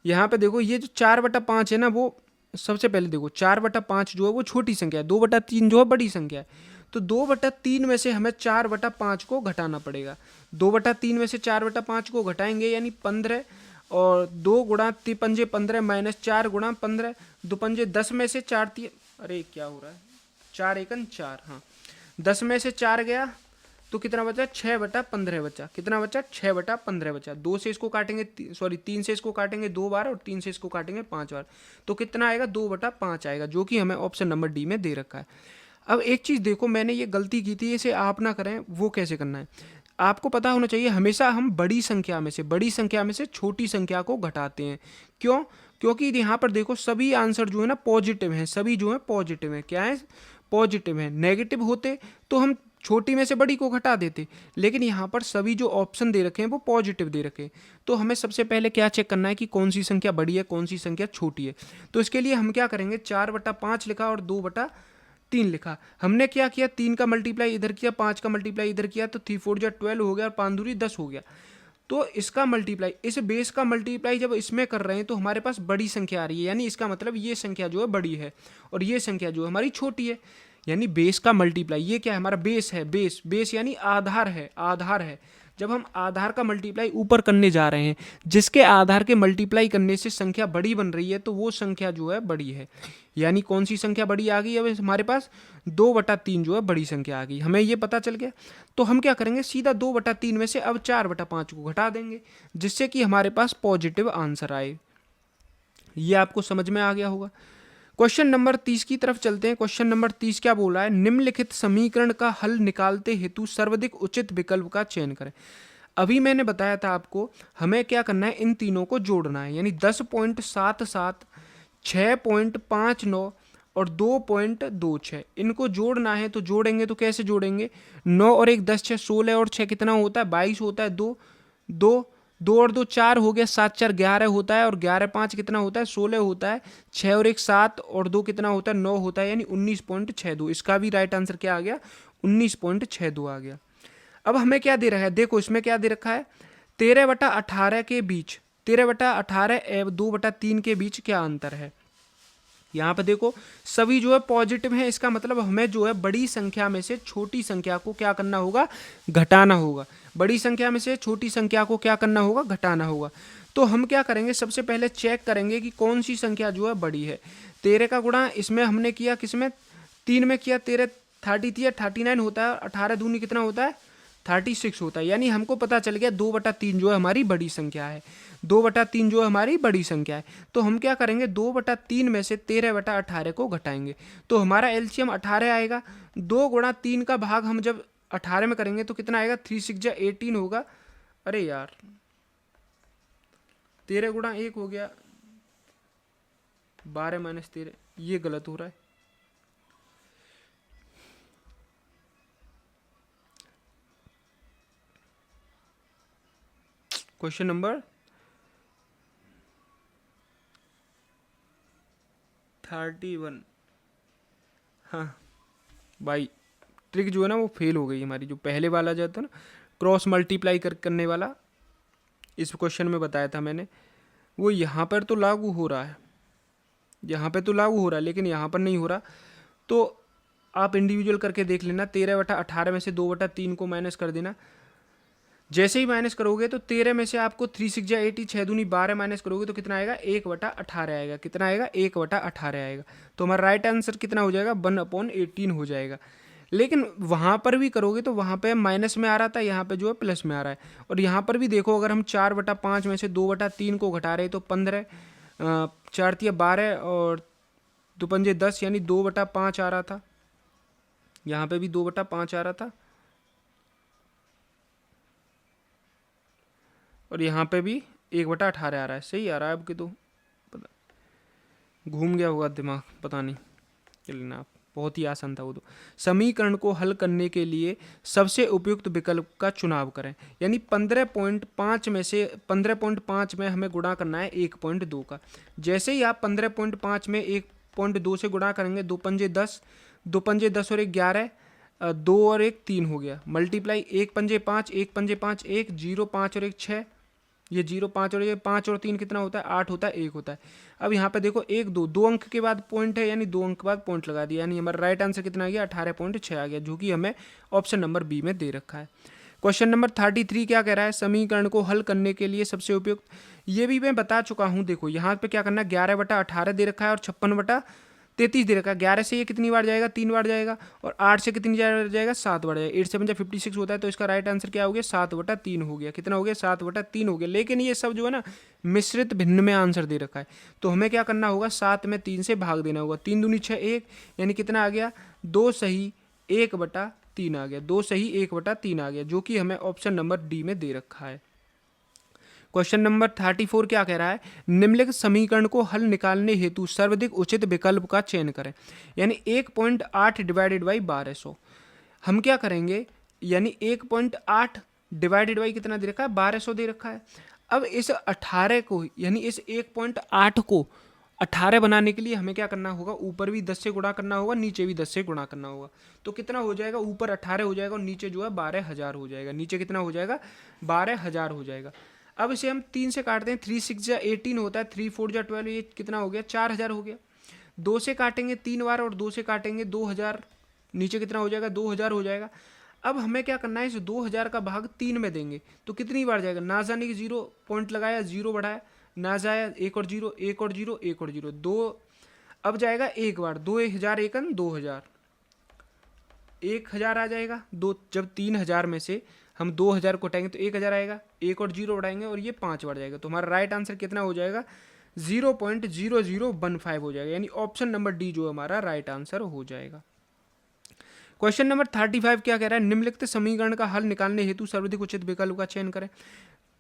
यहाँ पे देखो ये जो 4/5 है ना, वो सबसे पहले देखो 4/5 जो है वो छोटी संख्या है, 2/3 जो है बड़ी संख्या है। तो 2/3 में से हमें 4/5 को घटाना पड़ेगा। 2/3 में से 4/5 को घटाएंगे यानी 15, और 2 गुणा 3 पंजे 15 माइनस 4 गुणा 15, 2 पंजे 10 में से 4 अरे क्या हो रहा है, 4 एकन 4, हाँ 10 में से 4 गया तो कितना बचा, 6/15 बचा। कितना बचा, 6/15 बचा। 2 से इसको काटेंगे, 3 से इसको काटेंगे 2 बार और 3 से इसको काटेंगे 5 बार, तो कितना आएगा 2/5 आएगा, जो कि हमें ऑप्शन नंबर डी में दे रखा है। अब एक चीज़ देखो, मैंने ये गलती की थी, इसे आप ना करें। वो कैसे करना है, आपको पता होना चाहिए, हमेशा हम बड़ी संख्या में से छोटी संख्या को घटाते हैं। क्यों, क्योंकि यहाँ पर देखो सभी आंसर जो है ना पॉजिटिव हैं, सभी जो है पॉजिटिव हैं। क्या है, पॉजिटिव हैं। नेगेटिव होते तो हम छोटी में से बड़ी को घटा देते, लेकिन यहाँ पर सभी जो ऑप्शन दे रखे हैं वो पॉजिटिव दे रखे हैं। तो हमें सबसे पहले क्या चेक करना है कि कौन सी संख्या बड़ी है, कौन सी संख्या छोटी है। तो इसके लिए हम क्या करेंगे, 4/5 लिखा और 2/3 लिखा। हमने क्या किया, 3 का मल्टीप्लाई इधर किया, 5 का मल्टीप्लाई इधर किया, तो 3 4 जा 12 हो गया और 5 दूरी 10 हो गया। तो इसका मल्टीप्लाई, इस बेस का मल्टीप्लाई जब इसमें कर रहे हैं तो हमारे पास बड़ी संख्या आ रही है, यानी इसका मतलब ये संख्या जो है बड़ी है और ये संख्या जो है हमारी छोटी है। यानी बेस का मल्टीप्लाई, ये क्या है, हमारा बेस है। बेस यानी आधार है। जब हम आधार का मल्टीप्लाई ऊपर करने जा रहे हैं, जिसके आधार के मल्टीप्लाई करने से संख्या बड़ी बन रही है, तो वो संख्या जो है बड़ी है। यानी कौन सी संख्या बड़ी आ गई, अब हमारे पास 2/3 जो है बड़ी संख्या आ गई, हमें ये पता चल गया। तो हम क्या करेंगे, सीधा 2/3 में से अब 4/5 को घटा देंगे, जिससे कि हमारे पास पॉजिटिव आंसर आए। ये आपको समझ में आ गया होगा। क्वेश्चन नंबर 30 की तरफ चलते हैं। क्वेश्चन नंबर 30 क्या बोला है, निम्नलिखित समीकरण का हल निकालते हेतु सर्वाधिक उचित विकल्प का चयन करें। अभी मैंने बताया था आपको, हमें क्या करना है, इन तीनों को जोड़ना है। यानी 10.77, 6.59 और 2.26, इनको जोड़ना है। तो जोड़ेंगे तो कैसे जोड़ेंगे, 9 और 1 10 6 16 और 6 कितना होता है 22 होता है, 2 2 2 और 2 4 हो गया, 7 4 11 होता है, और 11 5 कितना होता है 16 होता है, 6 और 1 7 और 2 कितना होता है 9 होता है, यानी 19.62। इसका भी राइट आंसर क्या आ गया 19.62 आ गया। अब हमें क्या दे रखा है, देखो इसमें क्या दे रखा है 13/18 के बीच, 13/18 एवं 2/3 के बीच क्या अंतर है। यहाँ पे देखो सभी जो है पॉजिटिव है, इसका मतलब हमें जो है बड़ी संख्या में से छोटी संख्या को क्या करना होगा, घटाना होगा। बड़ी संख्या में से छोटी संख्या को क्या करना होगा, घटाना होगा। तो हम क्या करेंगे, सबसे पहले चेक करेंगे कि कौन सी संख्या जो है बड़ी है। 13 का गुणा इसमें हमने किया किसमें, 3 में किया, 13 33 या 39 होता है, 18 दूनी कितना होता है 36 होता है। यानी हमको पता चल गया 2/3 जो है हमारी बड़ी संख्या है, 2/3 जो है हमारी बड़ी संख्या है। तो हम क्या करेंगे 2/3 में से 13/18 को घटाएंगे, तो हमारा एलसीएम 18 आएगा। 2 गुणा 3 का भाग हम जब 18 में करेंगे तो कितना आएगा, 3 6 जा 18 होगा। अरे यार 13 गुणा 1 हो गया 12 माइनस 13, ये गलत हो रहा है। Question number 31। हाँ भाई ट्रिक जो है ना वो फेल हो गई हमारी, जो पहले वाला जो था ना क्रॉस मल्टीप्लाई करने वाला, इस क्वेश्चन में बताया था मैंने, वो यहाँ पर तो लागू हो रहा है, यहाँ पे तो लागू हो रहा है लेकिन यहाँ पर नहीं हो रहा। तो आप इंडिविजुअल करके देख लेना, 13/18 में से 2/3 को माइनस कर देना। जैसे ही माइनस करोगे तो 13 में से आपको 3 6 जा 80, 6 दूनी 12 माइनस करोगे तो कितना आएगा 1/18 आएगा। कितना आएगा 1/18 आएगा। तो हमारा राइट आंसर कितना हो जाएगा 1/18 हो जाएगा। लेकिन वहाँ पर भी करोगे तो वहाँ पे माइनस में आ रहा था, यहाँ पे जो है प्लस में आ रहा है। और यहाँ पर भी देखो अगर हम 4/5 में से 2/3 को घटा रहे तो 15, 4 तिया 12 और 2 पंजे 10, यानी 2/5 आ रहा था। यहाँ पे भी 2/5 आ रहा था और यहाँ पे भी 1/18 आ रहा है। सही आ रहा है आपके, तो पता घूम गया होगा दिमाग, पता नहीं, चलिए आप, बहुत ही आसान था वो तो। समीकरण को हल करने के लिए सबसे उपयुक्त विकल्प का चुनाव करें, यानी 15.5 में से 15.5 में हमें गुणा करना है 1.2 का। जैसे ही आप 15.5 में 1.2 से गुणा करेंगे, 2 पंजे 10, 2 पंजे 10 और 1 11, 2 और 1 3 हो गया, मल्टीप्लाई 1 पंजे 5, 1 पंजे 5 1, 0 5 और 1 6, ये 0 5 और ये 5 और 3 कितना होता है 8 होता है, 1 होता है। अब यहाँ पे देखो 1 2 2 अंक के बाद पॉइंट है, यानी 2 अंक के बाद पॉइंट लगा दिया, यानी हमारा राइट आंसर कितना आ गया 18.6 आ गया, जो कि हमें ऑप्शन नंबर बी में दे रखा है। क्वेश्चन नंबर 33 क्या कह रहा है, समीकरण को हल करने के लिए सबसे उपयुक्त, ये भी मैं बता चुका हूँ। देखो यहाँ पे क्या करना है, 11/18 दे रखा है और 56/33 दे रखा है। 11 से ये कितनी बार जाएगा 3 बार जाएगा, और 8 से कितनी बार जाएगा 7 बार जाएगा। 8 से 56 होता है, तो इसका राइट आंसर क्या हो गया 7/3 हो गया। कितना हो गया 7/3 हो गया। लेकिन ये सब जो है ना मिश्रित भिन्न में आंसर दे रखा है, तो हमें क्या करना होगा 7 में 3 से भाग देना होगा। 3 दूनी 6 1, यानी कितना आ गया 2 सही 1/3 आ गया, 2 सही 1/3 आ गया, जो कि हमें ऑप्शन नंबर डी में दे रखा है। क्वेश्चन नंबर 34 क्या कह रहा है, निम्नलिखित समीकरण को हल निकालने हेतु सर्वाधिक उचित विकल्प का चयन करें, यानी 1.8 डिवाइडेड बाई 1200। हम क्या करेंगे, यानी 1.8 डिवाइडेड बाई कितना दे रखा है 1200 दे रखा है। अब इस 18 को, यानी इस 1.8 को 18 बनाने के लिए हमें क्या करना होगा, ऊपर भी 10 से गुणा करना होगा, नीचे भी 10 से गुणा करना होगा। तो कितना हो जाएगा, ऊपर 18 हो जाएगा और नीचे जो है 12,000 हो जाएगा। नीचे कितना हो जाएगा 12,000 हो जाएगा। अब इसे हम 3 से काटते हैं, 3 6 जा 18 होता है, 3 4 जा 12, ये कितना हो गया 4,000 हो गया। 2 से काटेंगे 3 बार और 2 से काटेंगे 2,000, नीचे कितना हो जाएगा 2,000 हो जाएगा। अब हमें क्या करना है, इस 2,000 का भाग 3 में देंगे तो कितनी बार जाएगा, ना जाने की 0 पॉइंट लगाया, 0 बढ़ाया, ना जाया 1 और 0 1 और 0 1 और 0 2, अब जाएगा एक बार 2,000 एकन 2,000, 1,000 आ जाएगा। दो जब 3,000 में से हम 2,000 को हटाएंगे तो 1,000 आएगा, 1 और 0 बढ़ाएंगे और ये 5 बढ़ जाएगा। तो हमारा राइट आंसर कितना हो जाएगा 0.0015 हो जाएगा, यानी ऑप्शन नंबर डी जो हमारा राइट आंसर हो जाएगा। क्वेश्चन नंबर 35 क्या कह रहा है, निम्नलिखित समीकरण का हल निकालने हेतु सर्वाधिक उचित विकल्प का चयन करें।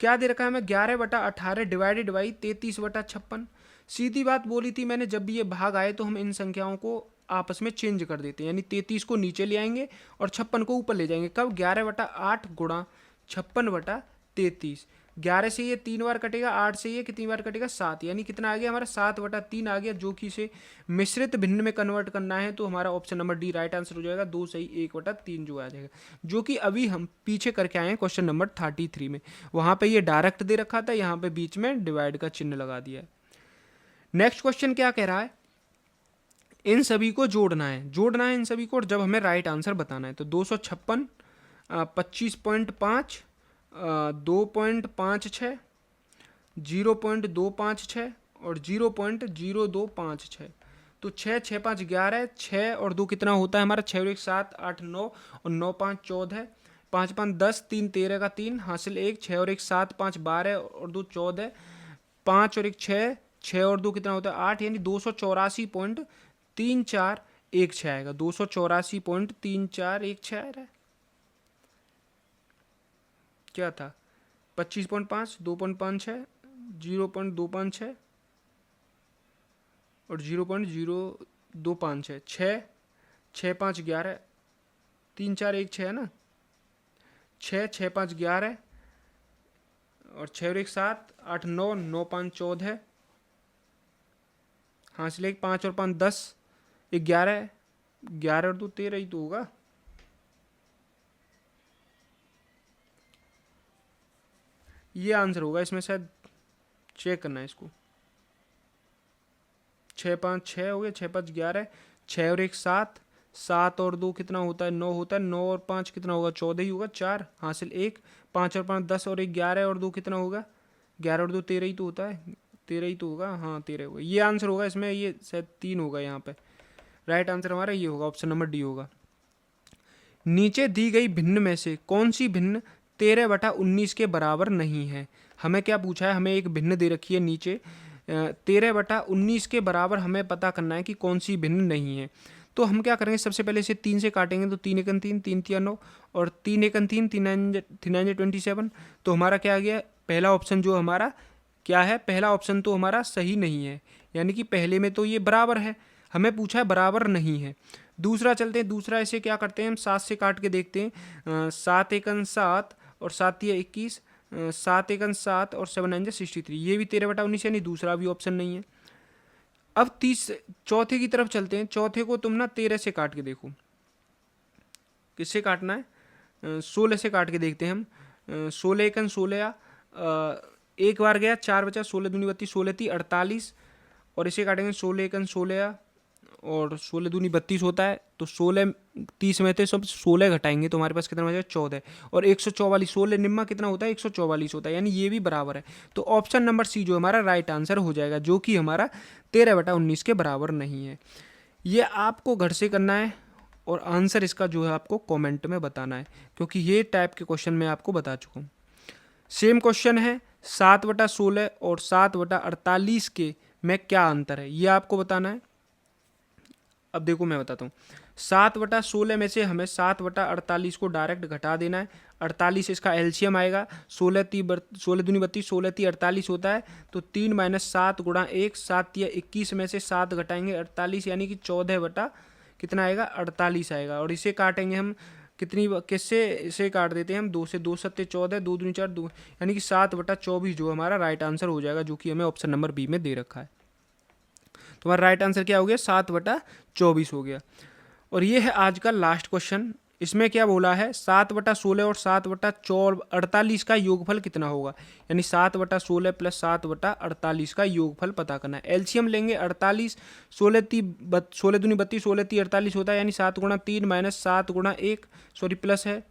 क्या दे रखा है हमें 11/18 डिवाइडेड बाई 33/56। सीधी बात बोली थी मैंने, जब भी ये भाग आए तो हम इन संख्याओं को आपस में चेंज कर देते हैं, यानी 33 को नीचे ले आएंगे और 56 को ऊपर ले जाएंगे। कब 11/8 गुणा 56/33, 11 से ये 3 बार कटेगा, 8 से ये कितनी बार कटेगा 7, यानी कितना आ गया हमारा 7/3 आ गया, जो कि इसे मिश्रित भिन्न में कन्वर्ट करना है तो हमारा option number D right answer हो जाएगा। 2 सही 1/3 जो आ जाएगा, जो कि अभी हम पीछे करके आए हैं क्वेश्चन नंबर 33 में। वहाँ पे ये डायरेक्ट दे रखा था, यहाँ पे बीच में डिवाइड का चिन्ह लगा दिया है। नेक्स्ट क्वेश्चन क्या कह रहा है, इन सभी को जोड़ना है इन सभी को, और जब हमें राइट आंसर बताना है तो 256, 25.5, 2.56, 0.256 और 0.0256। तो 6, 6, 5, 11, 6 और 2 कितना होता है हमारा, 6 और 1 7, 8 9 और 9 5 14, 5 5 10, 3 13 का 3 हासिल 1, 6 और 1 7, 5 12 और 2 14, 5 और 1 6, 6 और 2 कितना होता है 8, यानी 284.3416 आएगा। 284.3416 आ रहा है, क्या था 25.5, 2.56, 0.256 और 0.0256, 6, 6 5 11, 3 4 1 6 है ना, 6 6 5 11 और 6 और 1 7, 8 9, 9 5 14, हासिल 1, 5 और 5 10, 11, 11 और 2 13 ही तो होगा। ये आंसर होगा इसमें, शायद चेक करना है इसको। 6 5 6 हो गया, 6 5 11, 6 और 1 7, 7 और 2 कितना होता है 9 होता है, 9 और 5 कितना होगा 14 ही होगा, 4 हासिल 1, 5 और 5 10 और 1 11 और 2 कितना होगा 11 और 2 13 ही तो होता है, 13 ही तो होगा, हाँ 13 होगा। ये आंसर होगा इसमें, ये शायद 3 होगा यहाँ पे। राइट आंसर हमारा ये होगा, ऑप्शन नंबर डी होगा। नीचे दी गई भिन्न में से कौन सी भिन्न 13/19 के बराबर नहीं है। हमें क्या पूछा है, हमें एक भिन्न दे रखी है नीचे 13/19 के बराबर, हमें पता करना है कि कौन सी भिन्न नहीं है। तो हम क्या करेंगे, सबसे पहले इसे 3 से काटेंगे तो 3 1 3, 3 3 9 और 3 1 3, 3 27। तो हमारा क्या आ गया, पहला ऑप्शन जो हमारा क्या है, पहला ऑप्शन तो हमारा सही नहीं है, यानी कि पहले में तो ये बराबर है, हमें पूछा है बराबर नहीं है। दूसरा चलते हैं, दूसरा ऐसे क्या करते हैं हम 7 से काट के देखते हैं, 7 1 7 और 7 21, 7 1 7 और 7 9 63, ये भी 13/19 यानी दूसरा भी ऑप्शन नहीं है। अब चौथे की तरफ चलते हैं, चौथे को तुम ना 13 से काट के देखो, किससे काटना है 16 से काट के देखते हैं हम। 16 1 16, एक बार गया 4 बचा, 16 दूनी 32, 16 3 48 और इसे काटेंगे 16 1 16 और 16 दूनी 32 होता है, तो 16 30 में थे सब 16 घटाएंगे तो हमारे पास कितना बचा 14 और 144, 16 निम्मा कितना होता है 144 होता है, यानी ये भी बराबर है। तो ऑप्शन नंबर सी जो हमारा राइट आंसर हो जाएगा, जो कि हमारा 13/19 के बराबर नहीं है। ये आपको घर से करना है और आंसर इसका जो है आपको कमेंट में बताना है, क्योंकि ये टाइप के क्वेश्चन मैं आपको बता चुका हूँ। सेम क्वेश्चन है 7/16 और 7/48 के में क्या अंतर है, ये आपको बताना है। अब देखो मैं बताता हूँ, 7/16 में से हमें 7/48 को डायरेक्ट घटा देना है, 48 इसका एलसीएम आएगा, 16 दूनी 32, 16 3 48 होता है, तो 3 - 7 गुणा 1, 7 या 21 में से 7 घटाएंगे 48, यानी कि 14 कितना आएगा 48 आएगा। और इसे काटेंगे हम कितनी किससे, इसे काट देते हैं हम 2 से, 2 7 14, 2 दूनी 4 2, यानी कि 7/24 जो हमारा राइट आंसर हो जाएगा, जो कि हमें ऑप्शन नंबर बी में दे रखा है। तो हमारा राइट आंसर क्या हो गया 7/24 हो गया। और ये है आज का लास्ट क्वेश्चन, इसमें क्या बोला है 7/16 और 7/48 का योगफल कितना होगा, यानी 7/16 प्लस 7/48 का योगफल पता करना है। एलसीएम लेंगे 48, 16 दूनी 32, 16 3 48 होता है, यानी 7 गुणा 3 माइनस 7 गुणा 1 सॉरी प्लस है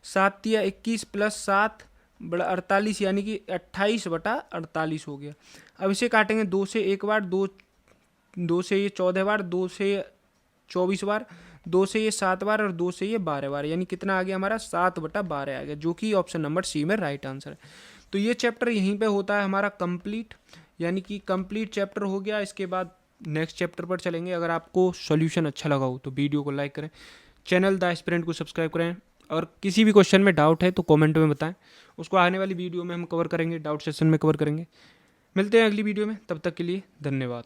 7 या 21 प्लस 7 बड़ा 48, यानी कि 28/48 हो गया। अब इसे काटेंगे 2 से 1 बार, 2 से ये 14 बार, 2 से 24 बार, 2 से ये 7 बार और 2 से ये 12 बार, यानी कितना आ गया हमारा 7/12 आ गया, जो कि ऑप्शन नंबर सी में राइट आंसर है। तो ये चैप्टर यहीं पे होता है हमारा कंप्लीट, यानी कि कंप्लीट चैप्टर हो गया। इसके बाद नेक्स्ट चैप्टर पर चलेंगे। अगर आपको सॉल्यूशन अच्छा लगा हो तो वीडियो को लाइक करें, चैनल द एस्पिरेंट को सब्सक्राइब करें, और किसी भी क्वेश्चन में डाउट है तो कमेंट में बताएं, उसको आने वाली वीडियो में हम कवर करेंगे, डाउट सेशन में कवर करेंगे। मिलते हैं अगली वीडियो में, तब तक के लिए धन्यवाद।